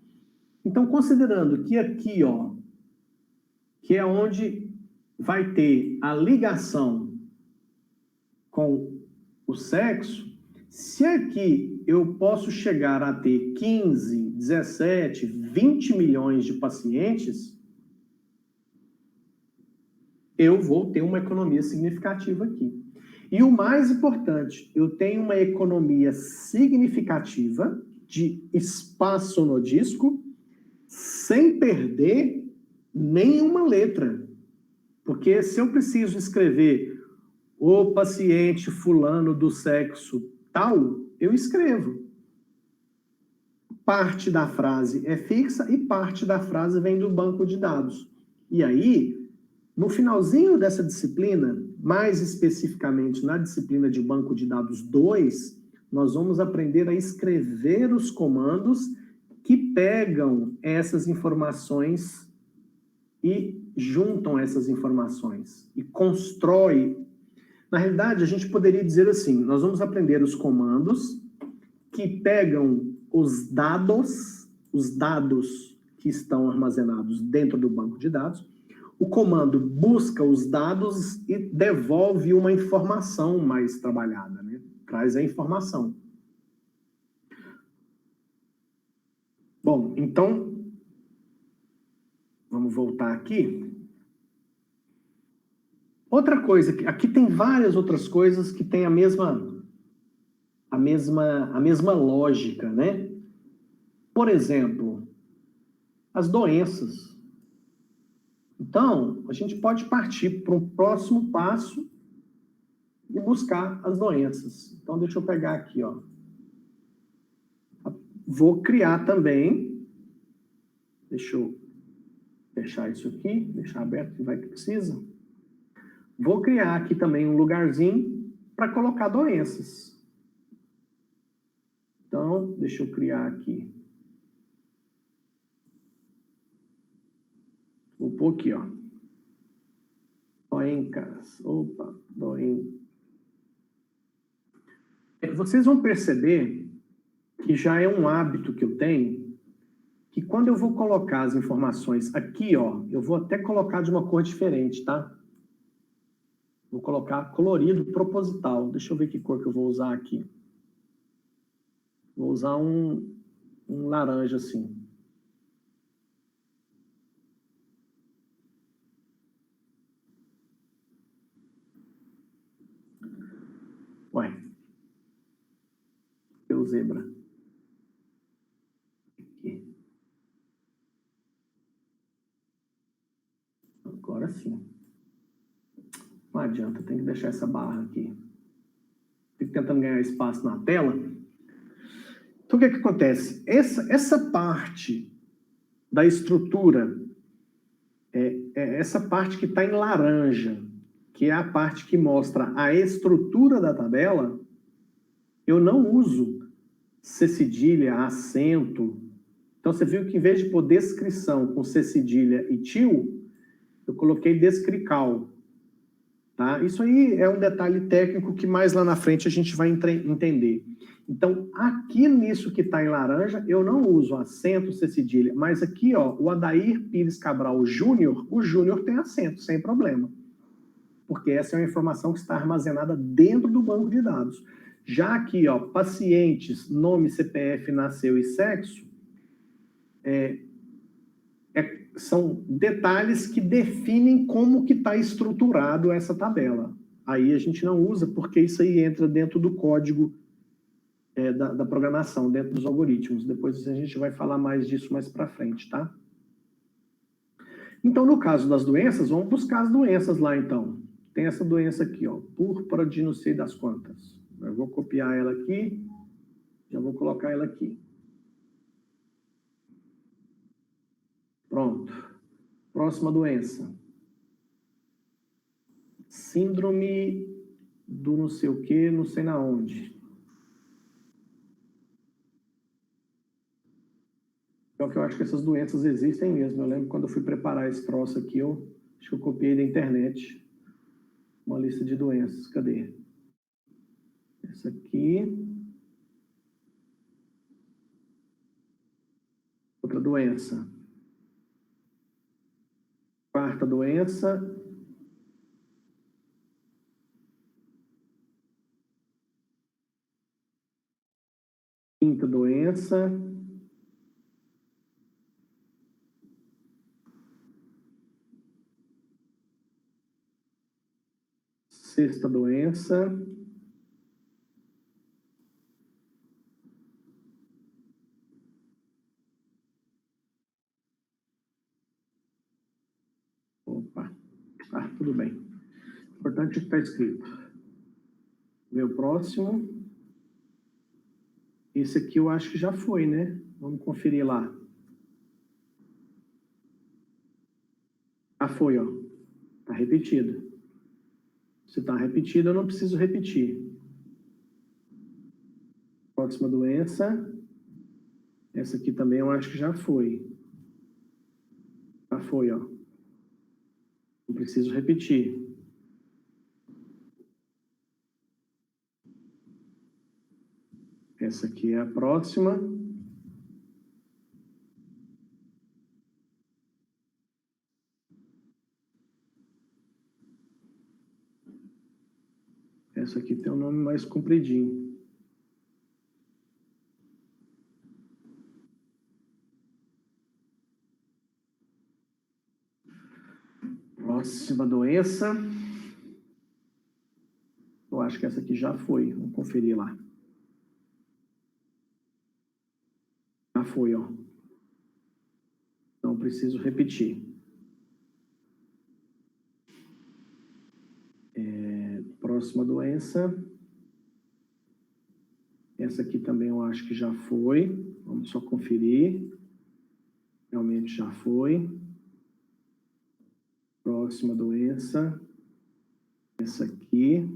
Então, considerando que aqui, que é onde vai ter a ligação com o sexo, se aqui eu posso chegar a ter 15, 17, 20 milhões de pacientes, eu vou ter uma economia significativa aqui. E o mais importante, eu tenho uma economia significativa de espaço no disco, sem perder nenhuma letra. Porque se eu preciso escrever o paciente fulano do sexo tal, eu escrevo. Parte da frase é fixa e parte da frase vem do banco de dados. E aí, no finalzinho dessa disciplina, mais especificamente na disciplina de banco de dados 2, nós vamos aprender a escrever os comandos que pegam essas informações e juntam essas informações e constrói. Na realidade, a gente poderia dizer assim, nós vamos aprender os comandos que pegam os dados que estão armazenados dentro do banco de dados, o comando busca os dados e devolve uma informação mais trabalhada, né? Traz a informação. Bom, então, vamos voltar aqui. Outra coisa, aqui tem várias outras coisas que têm a mesma lógica, né? Por exemplo, as doenças. Então, a gente pode partir para o próximo passo e buscar as doenças. Então, deixa eu pegar aqui, ó. Vou criar também, deixa eu fechar isso aqui, deixar aberto, que vai que precisa. Vou criar aqui também um lugarzinho para colocar doenças. Então, deixa eu criar aqui. Vou pôr aqui, ó. Doencas. Opa, Vocês vão perceber que já é um hábito que eu tenho, que quando eu vou colocar as informações aqui, ó, eu vou até colocar de uma cor diferente, tá? Vou colocar colorido proposital. Deixa eu ver que cor que eu vou usar aqui. Vou usar um laranja assim. Ué. Pelo zebra. Aqui. Agora sim. Não adianta, tem que deixar essa barra aqui. Fico tentando ganhar espaço na tela. Então, o que acontece? Essa parte da estrutura, essa parte que está em laranja, que é a parte que mostra a estrutura da tabela, eu não uso C cedilha, acento. Então, você viu que em vez de pôr descrição com C cedilha e tio, eu coloquei descrical. Tá? Isso aí é um detalhe técnico que mais lá na frente a gente vai entender. Então, aqui nisso que está em laranja, eu não uso acento, C cedilha, mas aqui, ó, o Adair Pires Cabral Júnior, o Júnior tem acento, sem problema. Porque essa é uma informação que está armazenada dentro do banco de dados. Já aqui, ó, pacientes, nome, CPF, nasceu e sexo, são detalhes que definem como que está estruturado essa tabela. Aí a gente não usa, porque isso aí entra dentro do código da programação, dentro dos algoritmos. Depois a gente vai falar mais disso mais para frente, tá? Então, no caso das doenças, vamos buscar as doenças lá, então. Tem essa doença aqui, ó, púrpura de não sei das quantas. Eu vou copiar ela aqui, já vou colocar ela aqui. Pronto. Próxima doença. Síndrome do não sei o que, não sei na onde. Então, que eu acho que essas doenças existem mesmo. Eu lembro quando eu fui preparar esse troço aqui, acho que eu copiei da internet uma lista de doenças. Cadê? Essa aqui. Outra doença. Quarta doença. Quinta doença. Sexta doença. Opa, tá, tudo bem. Importante que está escrito. Ver o próximo. Esse aqui eu acho que já foi, né? Vamos conferir lá. Ah, foi, ó. Está repetido. Se está repetido, eu não preciso repetir. Próxima doença. Essa aqui também eu acho que já foi. Já foi, ó. Não preciso repetir. Essa aqui é a próxima. Essa aqui tem um nome mais compridinho. Próxima doença. Eu acho que essa aqui já foi. Vamos conferir lá. Já foi, ó. Não preciso repetir. Próxima doença. Essa aqui também eu acho que já foi. Vamos só conferir. Realmente já foi. Próxima doença. Essa aqui.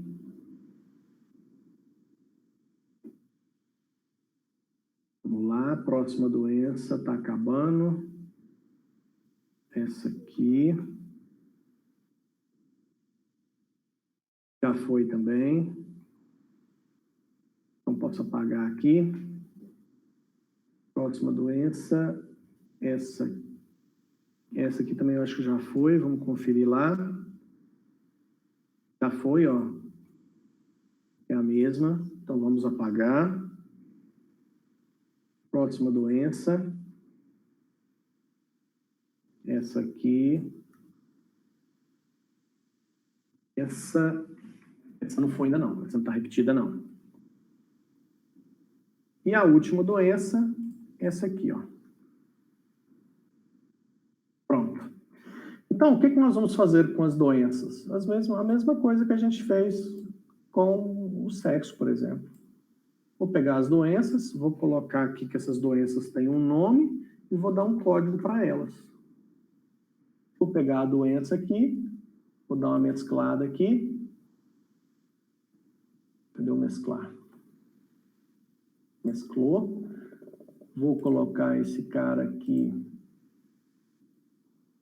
Vamos lá. Próxima doença. Está acabando. Essa aqui. Já foi também. Não posso apagar aqui. Próxima doença. Essa aqui também eu acho que já foi. Vamos conferir lá. Já foi, ó. É a mesma. Então vamos apagar. Próxima doença. Essa aqui. Essa não foi ainda não. Essa não está repetida não. E a última doença, essa aqui, ó. Pronto. Então, o que nós vamos fazer com as doenças? A mesma coisa que a gente fez com o sexo, por exemplo. Vou pegar as doenças, vou colocar aqui que essas doenças têm um nome e vou dar um código para elas. Vou pegar a doença aqui, vou dar uma mesclada aqui. Cadê o mesclar? Mesclou. Vou colocar esse cara aqui,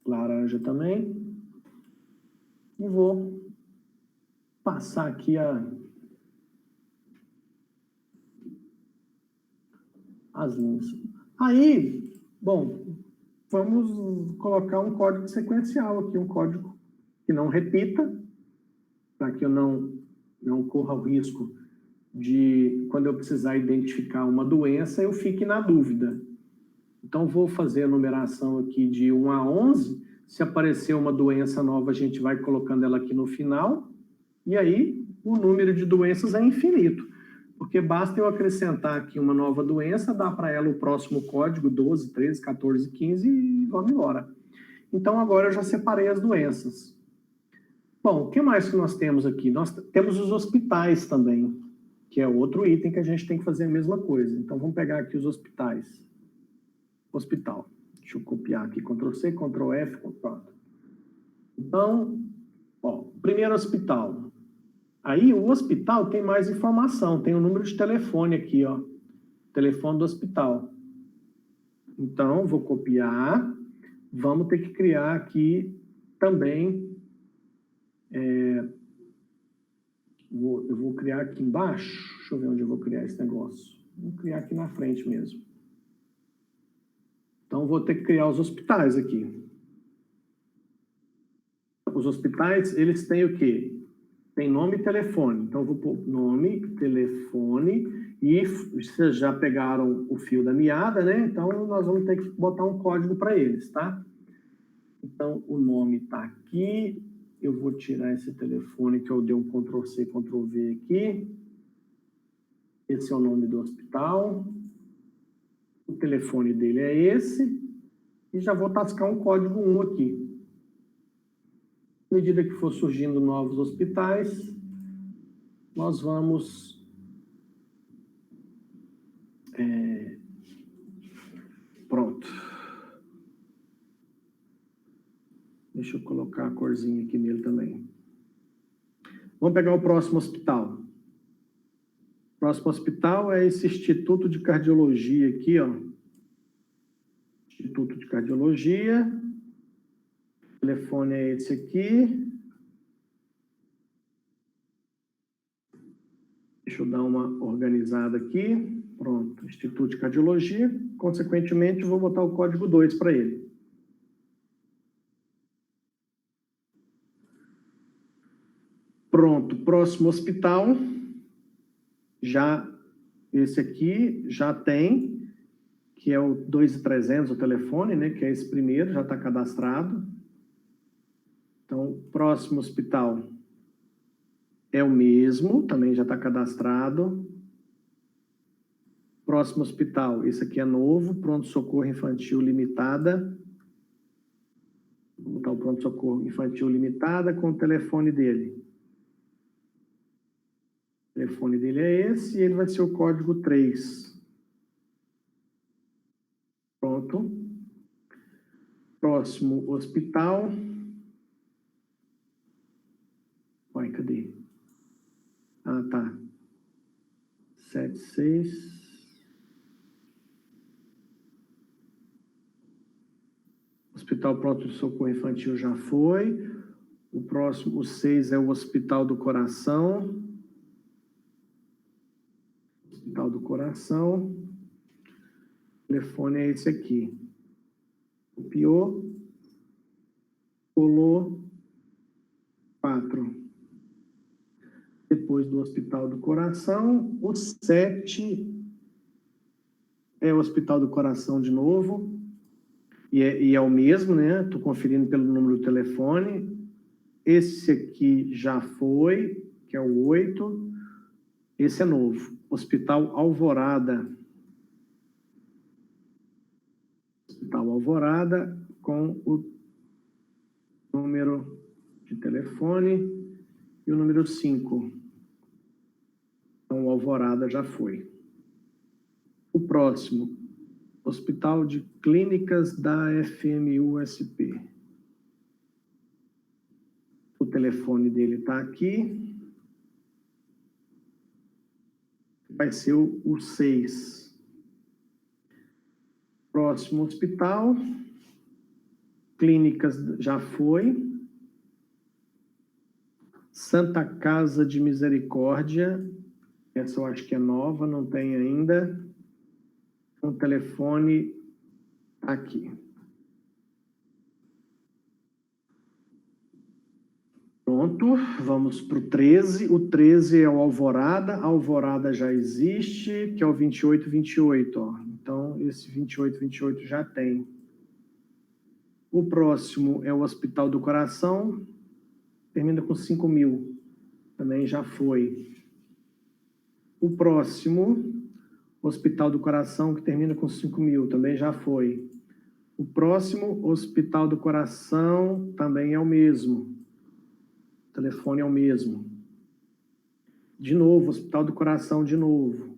laranja também. E vou passar aqui as linhas. Aí, bom, vamos colocar um código sequencial aqui, um código que não repita, para que eu não corra o risco de, quando eu precisar identificar uma doença, eu fique na dúvida. Então, vou fazer a numeração aqui de 1 a 11. Se aparecer uma doença nova, a gente vai colocando ela aqui no final. E aí, o número de doenças é infinito. Porque basta eu acrescentar aqui uma nova doença, dar para ela o próximo código, 12, 13, 14, 15, e vamos embora. Então, agora eu já separei as doenças. Bom, o que mais que nós temos aqui? Nós temos os hospitais também, que é outro item que a gente tem que fazer a mesma coisa. Então, vamos pegar aqui os hospitais. Hospital. Deixa eu copiar aqui, Ctrl+C, Ctrl+F, pronto. Então, ó, primeiro hospital. Aí, o hospital tem mais informação, tem o número de telefone aqui, ó. Telefone do hospital. Então, vou copiar. Vamos ter que criar aqui também... eu vou criar aqui embaixo. Deixa eu ver onde eu vou criar esse negócio. Vou criar aqui na frente mesmo. Então, vou ter que criar os hospitais aqui. Os hospitais, eles têm o quê? Tem nome e telefone. Então, eu vou pôr nome, telefone, e vocês já pegaram o fio da meada, né? Então, nós vamos ter que botar um código para eles, tá? Então, o nome está aqui. Eu vou tirar esse telefone que eu dei um Ctrl+C, Ctrl+V aqui. Esse é o nome do hospital. O telefone dele é esse. E já vou tascar um código 1 aqui. À medida que for surgindo novos hospitais, nós vamos... Pronto. Deixa eu colocar a corzinha aqui nele também. Vamos pegar o próximo hospital. O próximo hospital é esse Instituto de Cardiologia aqui, ó. Instituto de Cardiologia. O telefone é esse aqui. Deixa eu dar uma organizada aqui. Pronto, Instituto de Cardiologia. Consequentemente, eu vou botar o código 2 para ele. Pronto, próximo hospital. Já, esse aqui já tem, que é o 2.300, o telefone, né? Que é esse primeiro, já está cadastrado. Então, próximo hospital é o mesmo, também já está cadastrado. Próximo hospital, esse aqui é novo, pronto-socorro infantil limitada. Vou botar o pronto-socorro infantil limitada com o telefone dele. O telefone dele é esse e ele vai ser o código 3. Pronto. Próximo hospital. Olha, cadê? Ah, tá. 76. Hospital Pronto-Socorro Infantil já foi. O próximo, o 6, é o Hospital do Coração. Hospital do Coração. O telefone é esse aqui. Copiou. Colou. 4. Depois do Hospital do Coração, o 7 é o Hospital do Coração de novo. E é o mesmo, né? Estou conferindo pelo número do telefone. Esse aqui já foi, que é o 8. Esse é novo. Hospital Alvorada. Hospital Alvorada com o número de telefone e o número 5. Então, o Alvorada já foi. O próximo, Hospital de Clínicas da FMUSP. O telefone dele está aqui. Vai ser o 6. Próximo hospital. Clínicas já foi. Santa Casa de Misericórdia. Essa eu acho que é nova, não tem ainda. O telefone aqui. Pronto, vamos para o 13. O 13 é o Alvorada. A Alvorada já existe, que é o 2828. Ó. Então, esse 2828 já tem. O próximo é o Hospital do Coração. Termina com 5.000. Também já foi. O próximo, Hospital do Coração, que termina com 5.000. Também já foi. O próximo, Hospital do Coração, também é o mesmo. O telefone é o mesmo. De novo, Hospital do Coração, de novo.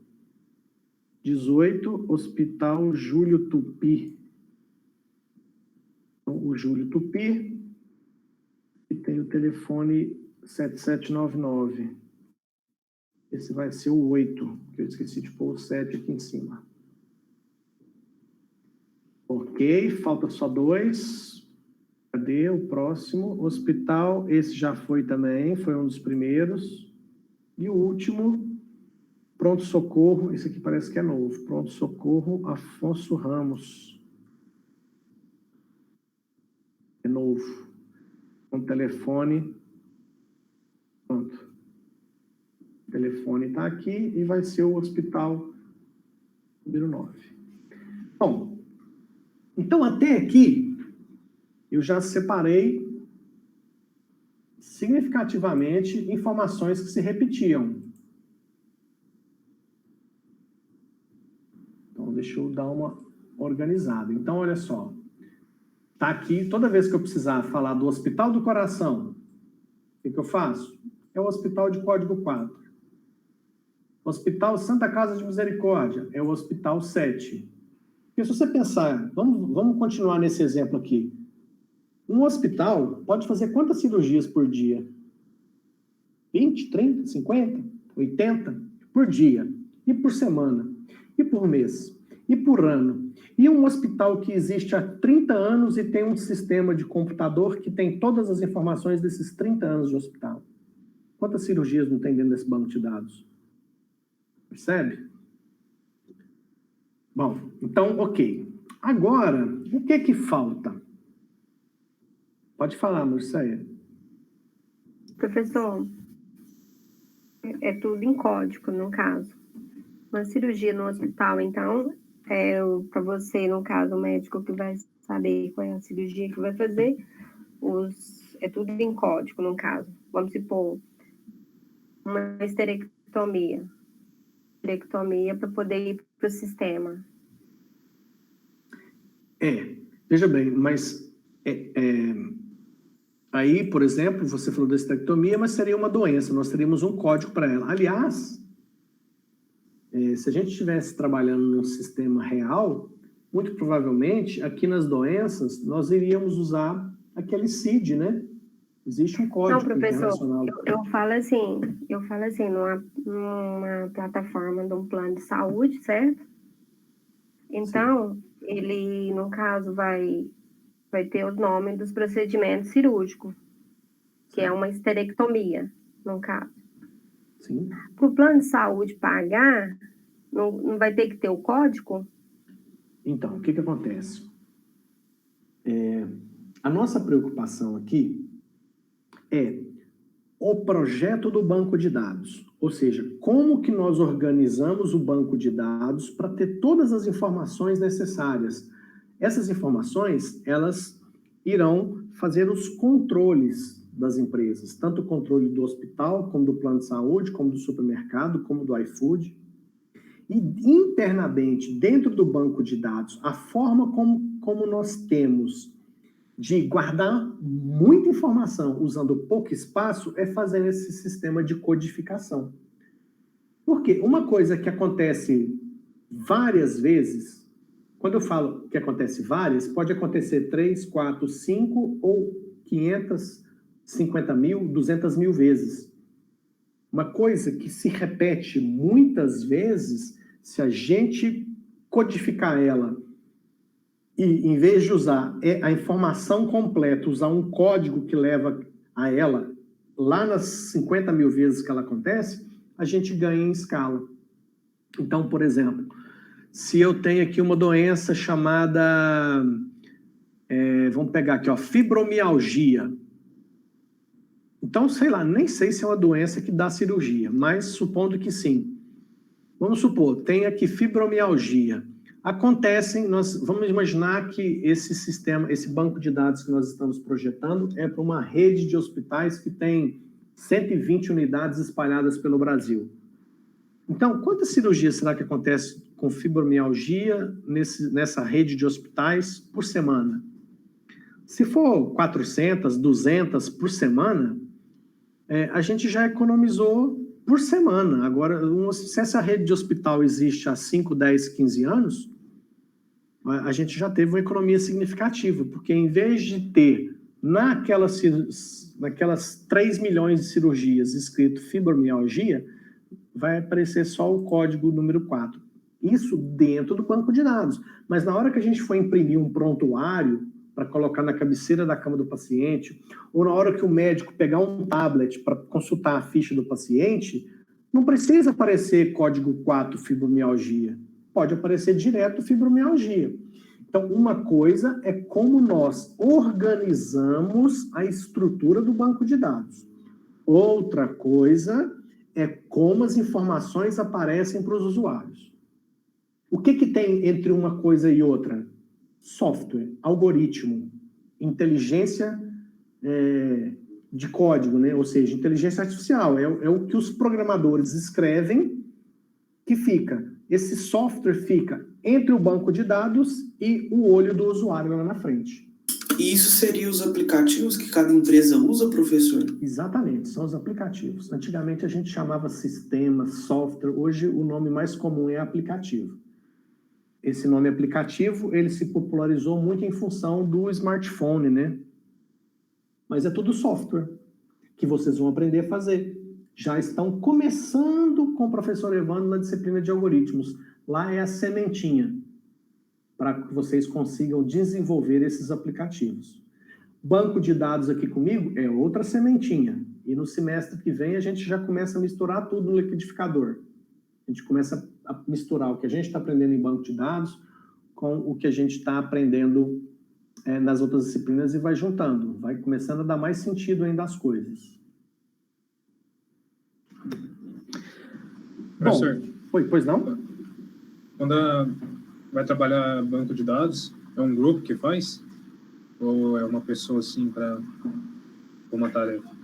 18, Hospital Júlio Tupi. Então, o Júlio Tupi, que tem o telefone 7799. Esse vai ser o 8, que eu esqueci de pôr o 7 aqui em cima. Ok, falta só 2. Cadê o próximo? Hospital, esse já foi também, foi um dos primeiros. E o último, pronto-socorro, esse aqui parece que é novo. Pronto-socorro Afonso Ramos. É novo. Com telefone. Pronto. O telefone está aqui e vai ser o hospital número 9. Bom, então até aqui eu já separei significativamente informações que se repetiam. Então, deixa eu dar uma organizada. Então, olha só. Está aqui, toda vez que eu precisar falar do Hospital do Coração, o que eu faço? É o Hospital de Código 4. Hospital Santa Casa de Misericórdia é o Hospital 7. Porque se você pensar, vamos continuar nesse exemplo aqui. Um hospital pode fazer quantas cirurgias por dia? 20, 30, 50, 80 por dia. E por semana. E por mês. E por ano. E um hospital que existe há 30 anos e tem um sistema de computador que tem todas as informações desses 30 anos de hospital. Quantas cirurgias não tem dentro desse banco de dados? Percebe? Bom, então, ok. Agora, o que é que falta? Pode falar, Marcéia. Professor, é tudo em código, no caso. Uma cirurgia no hospital, então, para você, no caso, o médico que vai saber qual é a cirurgia que vai fazer, é tudo em código, no caso. Vamos supor, uma esterectomia. Esterectomia para poder ir para o sistema. Veja bem, mas aí, por exemplo, você falou da esterectomia, mas seria uma doença, nós teríamos um código para ela. Aliás, se a gente estivesse trabalhando num sistema real, muito provavelmente, aqui nas doenças, nós iríamos usar aquele CID, né? Existe um código internacional. Não, professor, eu falo assim, numa plataforma de um plano de saúde, certo? Então, ele, no caso, vai ter os nomes dos procedimentos cirúrgicos, que é uma esterectomia, no caso. Sim. Para o plano de saúde pagar, não vai ter que ter o código? Então, o que acontece? A nossa preocupação aqui é o projeto do banco de dados, ou seja, como que nós organizamos o banco de dados para ter todas as informações necessárias. Essas informações, elas irão fazer os controles das empresas, tanto o controle do hospital, como do plano de saúde, como do supermercado, como do iFood. E internamente, dentro do banco de dados, a forma como nós temos de guardar muita informação usando pouco espaço é fazer esse sistema de codificação. Porque uma coisa que acontece várias vezes, quando eu falo que acontece várias, pode acontecer 3, 4, 5 ou 550 mil, 200 mil vezes. Uma coisa que se repete muitas vezes, se a gente codificar ela e, em vez de usar a informação completa, usar um código que leva a ela, lá nas 50 mil vezes que ela acontece, a gente ganha em escala. Então, por exemplo, se eu tenho aqui uma doença chamada, vamos pegar aqui, fibromialgia. Então, sei lá, nem sei se é uma doença que dá cirurgia, mas supondo que sim. Vamos supor, tem aqui fibromialgia. Vamos imaginar que esse sistema, esse banco de dados que nós estamos projetando é para uma rede de hospitais que tem 120 unidades espalhadas pelo Brasil. Então, quantas cirurgias será que acontece com fibromialgia nessa rede de hospitais por semana? Se for 400, 200 por semana, a gente já economizou por semana. Agora, se essa rede de hospital existe há 5, 10, 15 anos, a gente já teve uma economia significativa, porque em vez de ter naquelas 3 milhões de cirurgias escrito fibromialgia, vai aparecer só o código número 4. Isso dentro do banco de dados. Mas na hora que a gente for imprimir um prontuário para colocar na cabeceira da cama do paciente, ou na hora que o médico pegar um tablet para consultar a ficha do paciente, não precisa aparecer código 4 fibromialgia. Pode aparecer direto fibromialgia. Então, uma coisa é como nós organizamos a estrutura do banco de dados. Outra coisa é como as informações aparecem para os usuários. O que tem entre uma coisa e outra? Software, algoritmo, inteligência de código, né? Ou seja, inteligência artificial. É o que os programadores escrevem que fica. Esse software fica entre o banco de dados e o olho do usuário lá na frente. E isso seria os aplicativos que cada empresa usa, professor? Exatamente, são os aplicativos. Antigamente a gente chamava sistema, software, hoje o nome mais comum é aplicativo. Esse nome aplicativo, ele se popularizou muito em função do smartphone, né? Mas é tudo software que vocês vão aprender a fazer. Já estão começando com o professor Evandro na disciplina de algoritmos. Lá é a sementinha para que vocês consigam desenvolver esses aplicativos. Banco de dados aqui comigo é outra sementinha. E no semestre que vem a gente já começa a misturar tudo no liquidificador. A gente começa a misturar o que a gente está aprendendo em banco de dados com o que a gente está aprendendo nas outras disciplinas e vai juntando. Vai começando a dar mais sentido ainda às coisas. Professor, Pois não? quando vai trabalhar banco de dados, é um grupo que faz? Ou é uma pessoa, assim, para uma tarefa?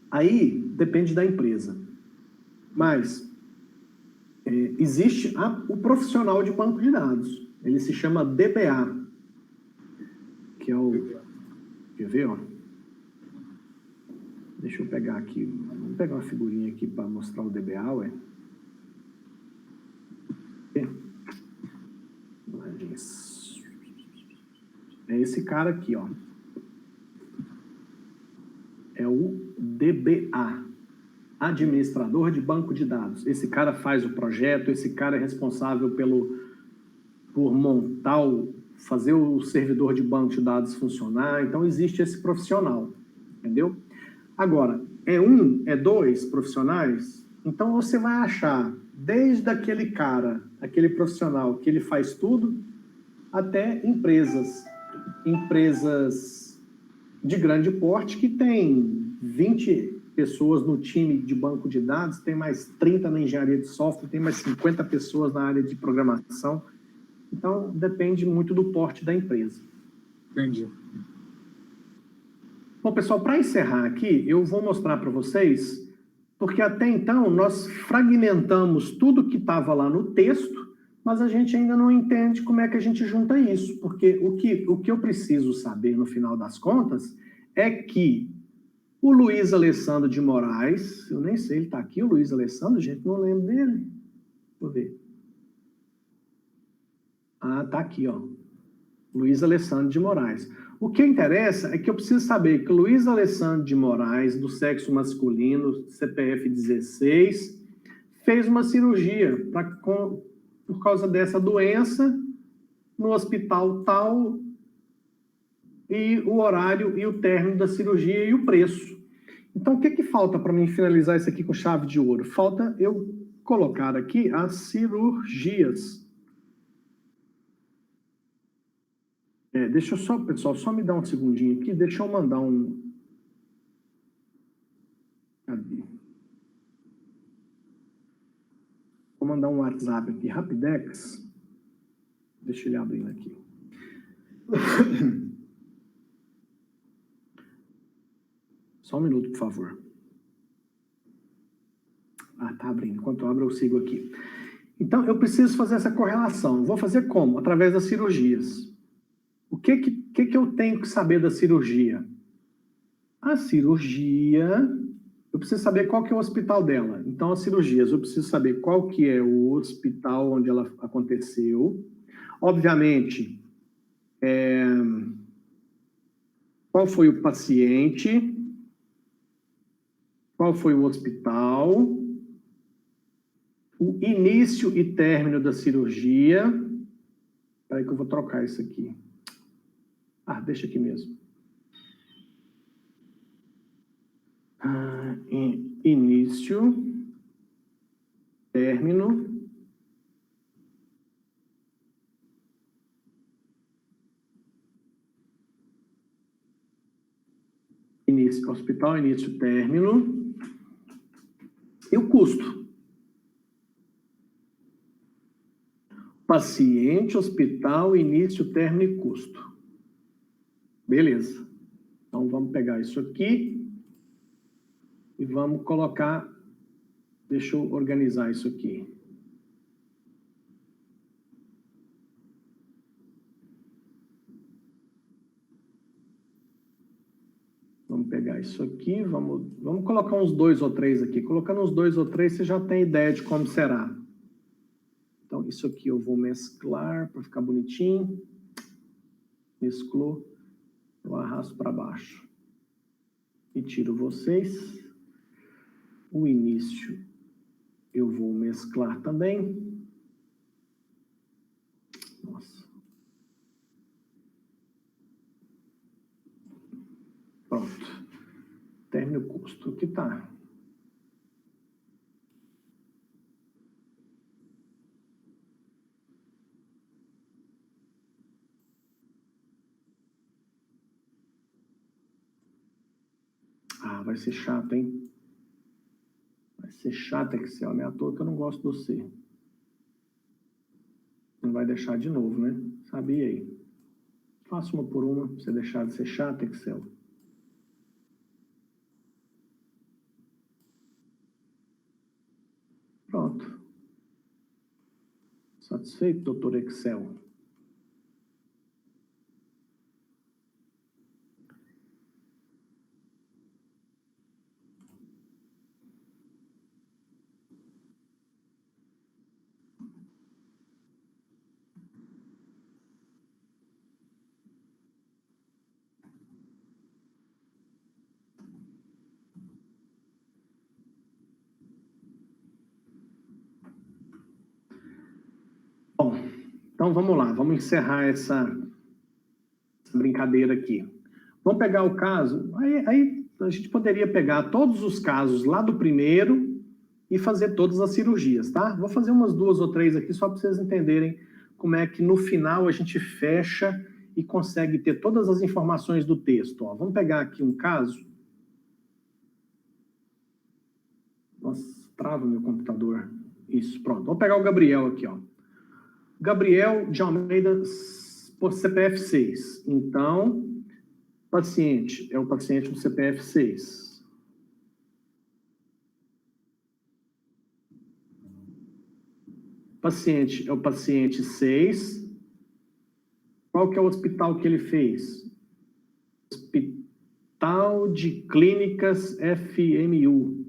Aí depende da empresa. Mas existe o profissional de banco de dados. Ele se chama DBA, que é o... Quer ver, ó? Deixa eu pegar aqui. Vamos pegar uma figurinha aqui para mostrar o DBA, ué. É esse cara aqui, ó. É o DBA, administrador de banco de dados. Esse cara faz o projeto, esse cara é responsável por montar, fazer o servidor de banco de dados funcionar. Então, existe esse profissional, entendeu? Agora, é dois profissionais? Então, você vai achar desde aquele cara, aquele profissional que ele faz tudo, até empresas de grande porte que tem 20 pessoas no time de banco de dados, tem mais 30 na engenharia de software, tem mais 50 pessoas na área de programação. Então, depende muito do porte da empresa. Entendi. Bom, pessoal, para encerrar aqui, eu vou mostrar para vocês, porque até então nós fragmentamos tudo que estava lá no texto, mas a gente ainda não entende como é que a gente junta isso, porque o que eu preciso saber, no final das contas, é que o Luiz Alessandro de Moraes, eu nem sei, ele está aqui, o Luiz Alessandro, gente, não lembro dele. Deixa eu ver. Ah, está aqui, ó. Luiz Alessandro de Moraes. O que interessa é que eu preciso saber que o Luiz Alessandro de Moraes, do sexo masculino, CPF 16, fez uma cirurgia por causa dessa doença no hospital tal, e o horário e o término da cirurgia e o preço. Então, o que falta para mim finalizar isso aqui com chave de ouro? Falta eu colocar aqui as cirurgias. Deixa eu só, pessoal, só me dar um segundinho aqui, deixa eu mandar um... Cadê? Vou mandar um WhatsApp aqui, Rapidex. Deixa ele abrindo aqui. Só um minuto, por favor. Ah, tá abrindo. Enquanto abre, eu sigo aqui. Então, eu preciso fazer essa correlação. Vou fazer como? Através das cirurgias. O que eu tenho que saber da cirurgia? A cirurgia, eu preciso saber qual que é o hospital dela. Então, as cirurgias, eu preciso saber qual que é o hospital onde ela aconteceu. Obviamente, qual foi o paciente, qual foi o hospital, o início e término da cirurgia. Espera aí que eu vou trocar isso aqui. Ah, deixa aqui mesmo. Início, término, hospital, início, término, e o custo. Paciente, hospital, início, término e custo. Beleza. Então, vamos pegar isso aqui e vamos colocar... Deixa eu organizar isso aqui. Vamos pegar isso aqui, vamos colocar uns 2 ou 3 aqui. Colocando uns 2 ou 3, você já tem ideia de como será. Então, isso aqui eu vou mesclar para ficar bonitinho. Mesclou, eu arrasto para baixo. E tiro vocês. O início eu vou mesclar também. Nossa. Pronto. Término custo. Aqui tá. Ah, vai ser chato, hein? Vai Ser chato, Excel, não é à toa que eu não gosto do C. Não vai deixar de novo, né? Sabia aí. Faça uma por uma, pra você deixar de ser chato, Excel. Pronto. Satisfeito, doutor Excel? Bom, então vamos lá, vamos encerrar essa brincadeira aqui. Vamos pegar o caso, aí a gente poderia pegar todos os casos lá do primeiro e fazer todas as cirurgias, tá? Vou fazer umas 2 ou 3 aqui só para vocês entenderem como é que no final a gente fecha e consegue ter todas as informações do texto. Ó, vamos pegar aqui um caso. Nossa, trava meu computador. Isso, pronto. Vamos pegar o Gabriel aqui, ó. Gabriel de Almeida, por CPF 6. Então, paciente é o paciente do CPF 6. Paciente é o paciente 6. Qual que é o hospital que ele fez? Hospital de Clínicas FMU.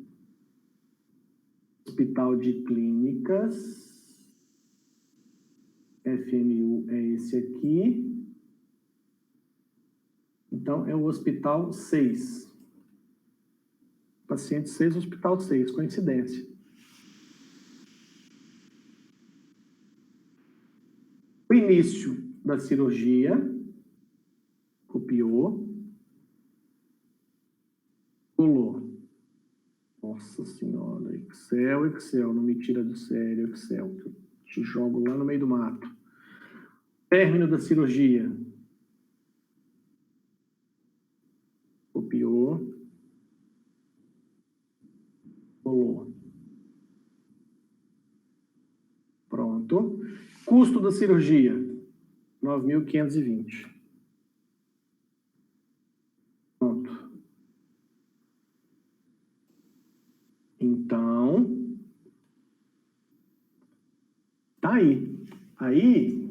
Hospital de Clínicas FMU é esse aqui. Então, é o hospital 6. Paciente 6, hospital 6. Coincidência. O início da cirurgia. Copiou. Colou. Nossa Senhora. Excel, não me tira do sério, Excel. Te jogo lá no meio do mato. Término da cirurgia. Copiou. Colou. Pronto. Custo da cirurgia. 9.520. Pronto. Então, tá aí. Aí,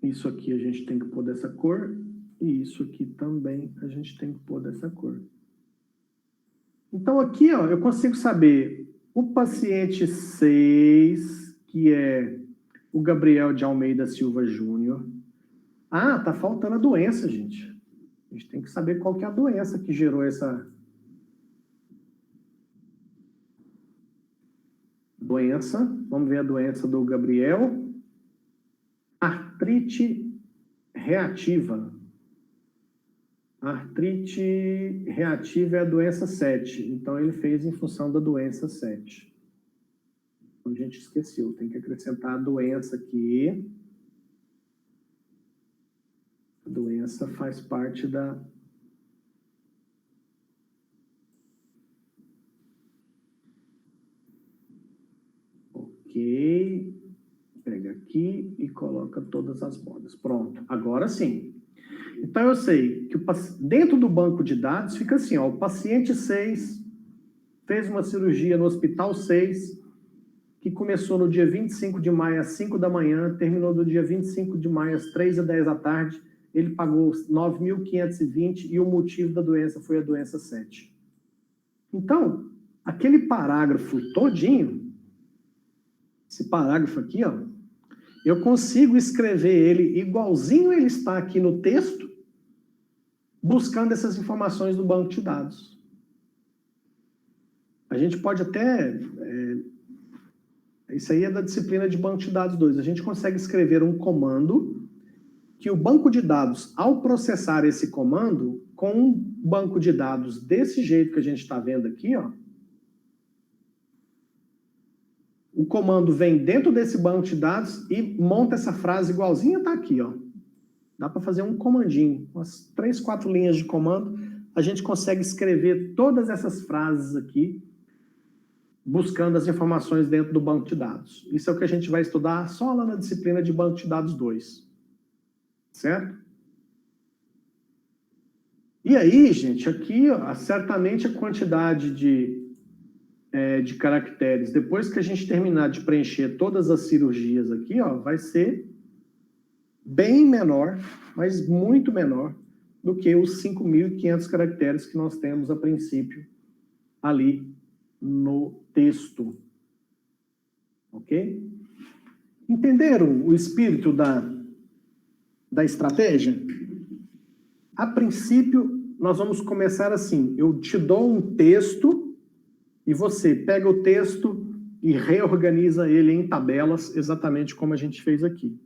isso aqui a gente tem que pôr dessa cor, e isso aqui também a gente tem que pôr dessa cor. Então, aqui, ó, eu consigo saber o paciente 6, que é o Gabriel de Almeida Silva Júnior. Ah, tá faltando a doença, gente. A gente tem que saber qual que é a doença que gerou essa doença. Vamos ver a doença do Gabriel. Artrite reativa. Artrite reativa é a doença 7. Então, ele fez em função da doença 7. A gente esqueceu. Tem que acrescentar a doença aqui. A doença faz parte da... Ok. Pega aqui e coloca todas as bordas. Pronto. Agora sim. Então, eu sei que dentro do banco de dados fica assim, ó, o paciente 6 fez uma cirurgia no hospital 6, que começou no dia 25 de maio às 5 da manhã, terminou no dia 25 de maio às 3h10 da tarde, ele pagou 9.520 e o motivo da doença foi a doença 7. Então, aquele parágrafo todinho, esse parágrafo aqui, ó, eu consigo escrever ele igualzinho ele está aqui no texto, buscando essas informações do banco de dados. A gente pode até... isso aí é da disciplina de banco de dados 2. A gente consegue escrever um comando que o banco de dados, ao processar esse comando, com um banco de dados desse jeito que a gente está vendo aqui, ó, o comando vem dentro desse banco de dados e monta essa frase igualzinha, tá aqui, ó. Dá para fazer um comandinho, umas 3, 4 linhas de comando, a gente consegue escrever todas essas frases aqui, buscando as informações dentro do banco de dados. Isso é o que a gente vai estudar só lá na disciplina de banco de dados 2. Certo? E aí, gente, aqui, ó, certamente a quantidade de caracteres, depois que a gente terminar de preencher todas as cirurgias aqui, ó, vai ser bem menor, mas muito menor, do que os 5.500 caracteres que nós temos a princípio ali no texto. Ok? Entenderam o espírito da estratégia? A princípio, nós vamos começar assim. Eu te dou um texto e você pega o texto e reorganiza ele em tabelas, exatamente como a gente fez aqui.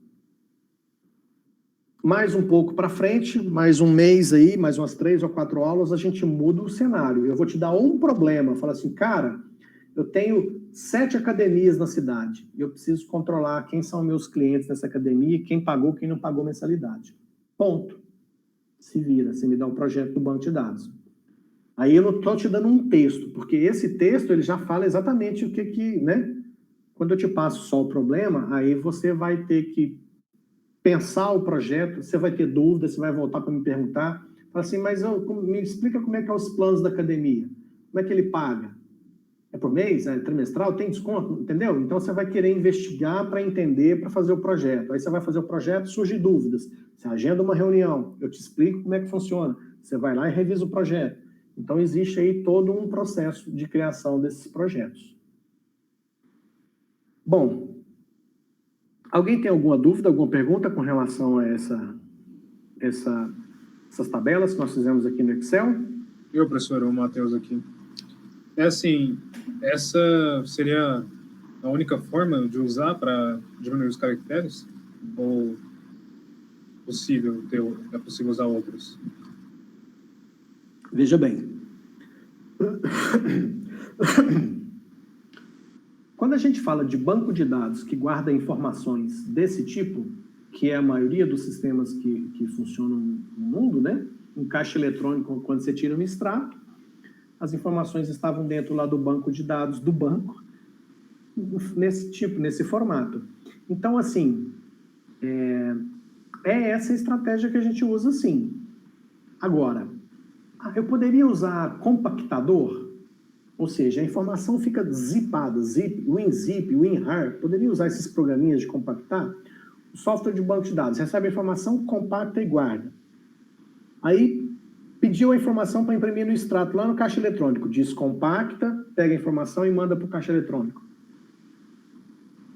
Mais um pouco para frente, mais um mês aí, mais umas 3 ou 4 aulas, a gente muda o cenário. Eu vou te dar um problema. Fala assim, cara, eu tenho 7 academias na cidade. E eu preciso controlar quem são meus clientes nessa academia, quem pagou, quem não pagou mensalidade. Ponto. Se vira, você me dá um projeto do banco de dados. Aí eu não estou te dando um texto, porque esse texto ele já fala exatamente o que, né? Quando eu te passo só o problema, aí você vai ter que pensar o projeto, você vai ter dúvidas, você vai voltar para me perguntar. Fala assim, mas me explica como é que é os planos da academia. Como é que ele paga? É por mês? É trimestral? Tem desconto? Entendeu? Então você vai querer investigar para entender, para fazer o projeto. Aí você vai fazer o projeto, surgem dúvidas. Você agenda uma reunião, eu te explico como é que funciona. Você vai lá e revisa o projeto. Então existe aí todo um processo de criação desses projetos. Bom, alguém tem alguma dúvida, alguma pergunta com relação a essas tabelas que nós fizemos aqui no Excel? Eu, professor, o Matheus aqui. É assim, essa seria a única forma de usar para diminuir os caracteres? Ou é possível usar outros? Veja bem. Quando a gente fala de banco de dados que guarda informações desse tipo, que é a maioria dos sistemas que funcionam no mundo, né? Um caixa eletrônico, quando você tira um extrato, as informações estavam dentro lá do banco de dados do banco, nesse formato. Então, assim, é essa estratégia que a gente usa, sim. Agora, eu poderia usar compactador, ou seja, a informação fica zipada, WinZip, WinRAR, poderia usar esses programinhas de compactar? O software de banco de dados recebe a informação, compacta e guarda. Aí, pediu a informação para imprimir no extrato lá no caixa eletrônico, descompacta, pega a informação e manda para o caixa eletrônico.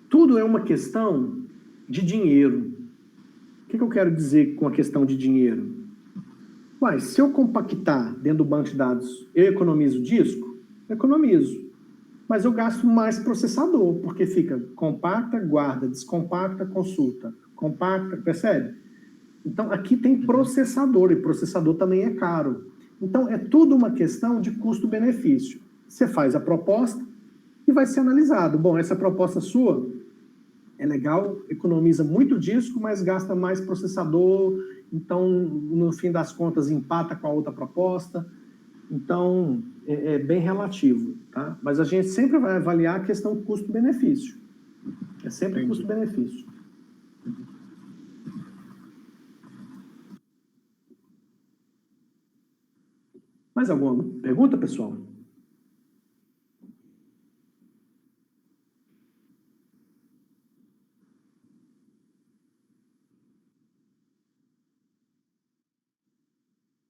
Tudo é uma questão de dinheiro. O que eu quero dizer com a questão de dinheiro? Uai, se eu compactar dentro do banco de dados, eu economizo disco? Economizo. Mas eu gasto mais processador, porque fica compacta, guarda, descompacta, consulta. Compacta, percebe? Então, aqui tem processador, e processador também é caro. Então, é tudo uma questão de custo-benefício. Você faz a proposta e vai ser analisado. Bom, essa proposta sua é legal, economiza muito disco, mas gasta mais processador, então, no fim das contas, empata com a outra proposta. Então, é bem relativo, tá? Mas a gente sempre vai avaliar a questão custo-benefício. É sempre custo-benefício. Mais alguma pergunta, pessoal?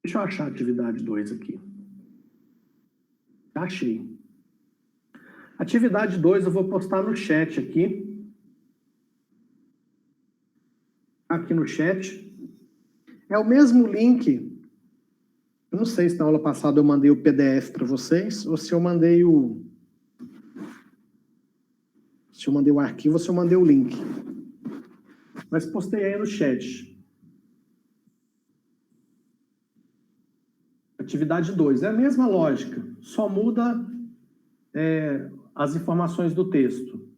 Deixa eu achar a atividade 2 aqui. Achei. Atividade 2 eu vou postar no chat aqui. Aqui no chat. É o mesmo link. Eu não sei se na aula passada eu mandei o PDF para vocês, ou se eu mandei o... Se eu mandei o arquivo ou se eu mandei o link. Mas postei aí no chat. Atividade 2. É a mesma lógica, só muda as informações do texto.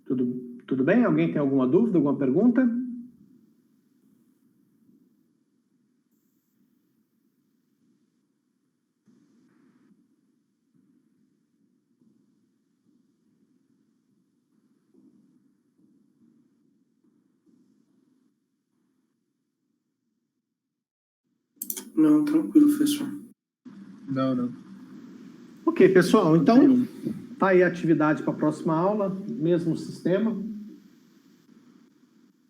Tudo bem? Alguém tem alguma dúvida, alguma pergunta? Não, tranquilo, professor. Não. Ok, pessoal, então tá aí a atividade para a próxima aula, mesmo sistema.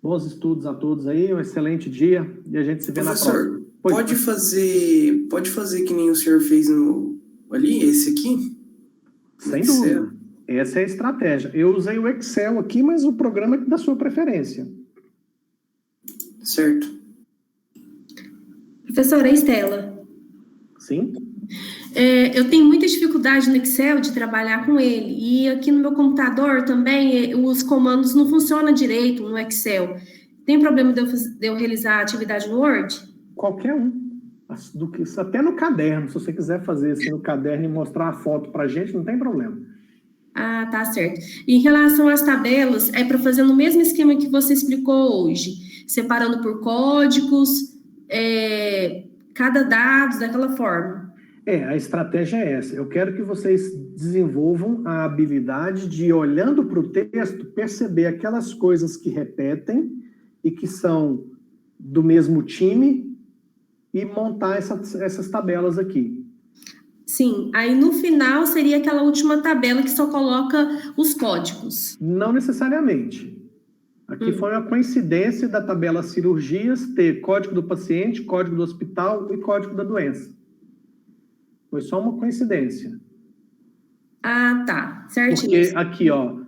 Bons estudos a todos aí, um excelente dia e a gente se vê na próxima. Professor, pode fazer que nem o senhor fez ali, esse aqui? Sem dúvida. Essa é a estratégia. Eu usei o Excel aqui, mas o programa é da sua preferência. Certo. Professora Estela. Sim? Eu tenho muita dificuldade no Excel de trabalhar com ele. E aqui no meu computador também os comandos não funcionam direito no Excel. Tem problema de eu realizar a atividade no Word? Qualquer um. Até no caderno. Se você quiser fazer assim no caderno e mostrar a foto para a gente, não tem problema. Ah, tá certo. Em relação às tabelas, é para fazer no mesmo esquema que você explicou hoje, separando por códigos, cada dado daquela forma. A estratégia é essa. Eu quero que vocês desenvolvam a habilidade de, olhando para o texto, perceber aquelas coisas que repetem e que são do mesmo time e montar essas tabelas aqui. Sim, aí no final seria aquela última tabela que só coloca os códigos. Não necessariamente. Aqui foi uma coincidência da tabela cirurgias ter código do paciente, código do hospital e código da doença. Foi só uma coincidência. Ah, tá. Certinho. Porque aqui, ó,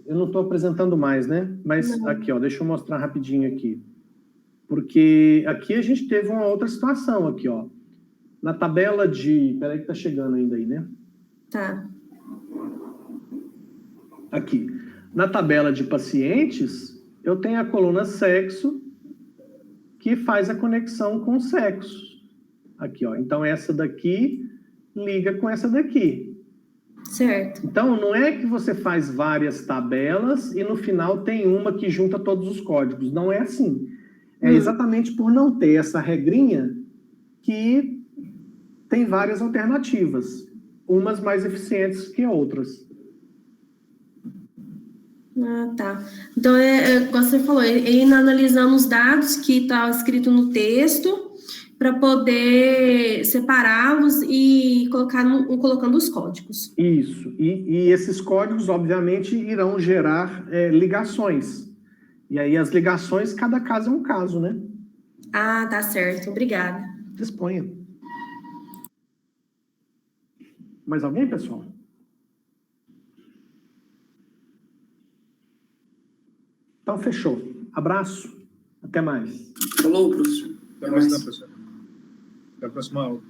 eu não estou apresentando mais, né? Mas aqui, ó, deixa eu mostrar rapidinho aqui. Porque aqui a gente teve uma outra situação aqui, ó. Na tabela de... Peraí que tá chegando ainda aí, né? Tá. Aqui. Na tabela de pacientes, eu tenho a coluna sexo, que faz a conexão com o sexo. Aqui, ó. Então, essa daqui liga com essa daqui. Certo. Então, não é que você faz várias tabelas e no final tem uma que junta todos os códigos. Não é assim. É exatamente por não ter essa regrinha que tem várias alternativas. Umas mais eficientes que outras. Ah, tá. Então, como você falou, indo analisando os dados que está escrito no texto para poder separá-los e colocando os códigos. Isso. E esses códigos, obviamente, irão gerar ligações. E aí as ligações, cada caso é um caso, né? Ah, tá certo. Obrigada. Disponha. Mais alguém, pessoal? Então, fechou. Abraço. Até mais. Falou, professor. Até mais, professor. Até a próxima aula.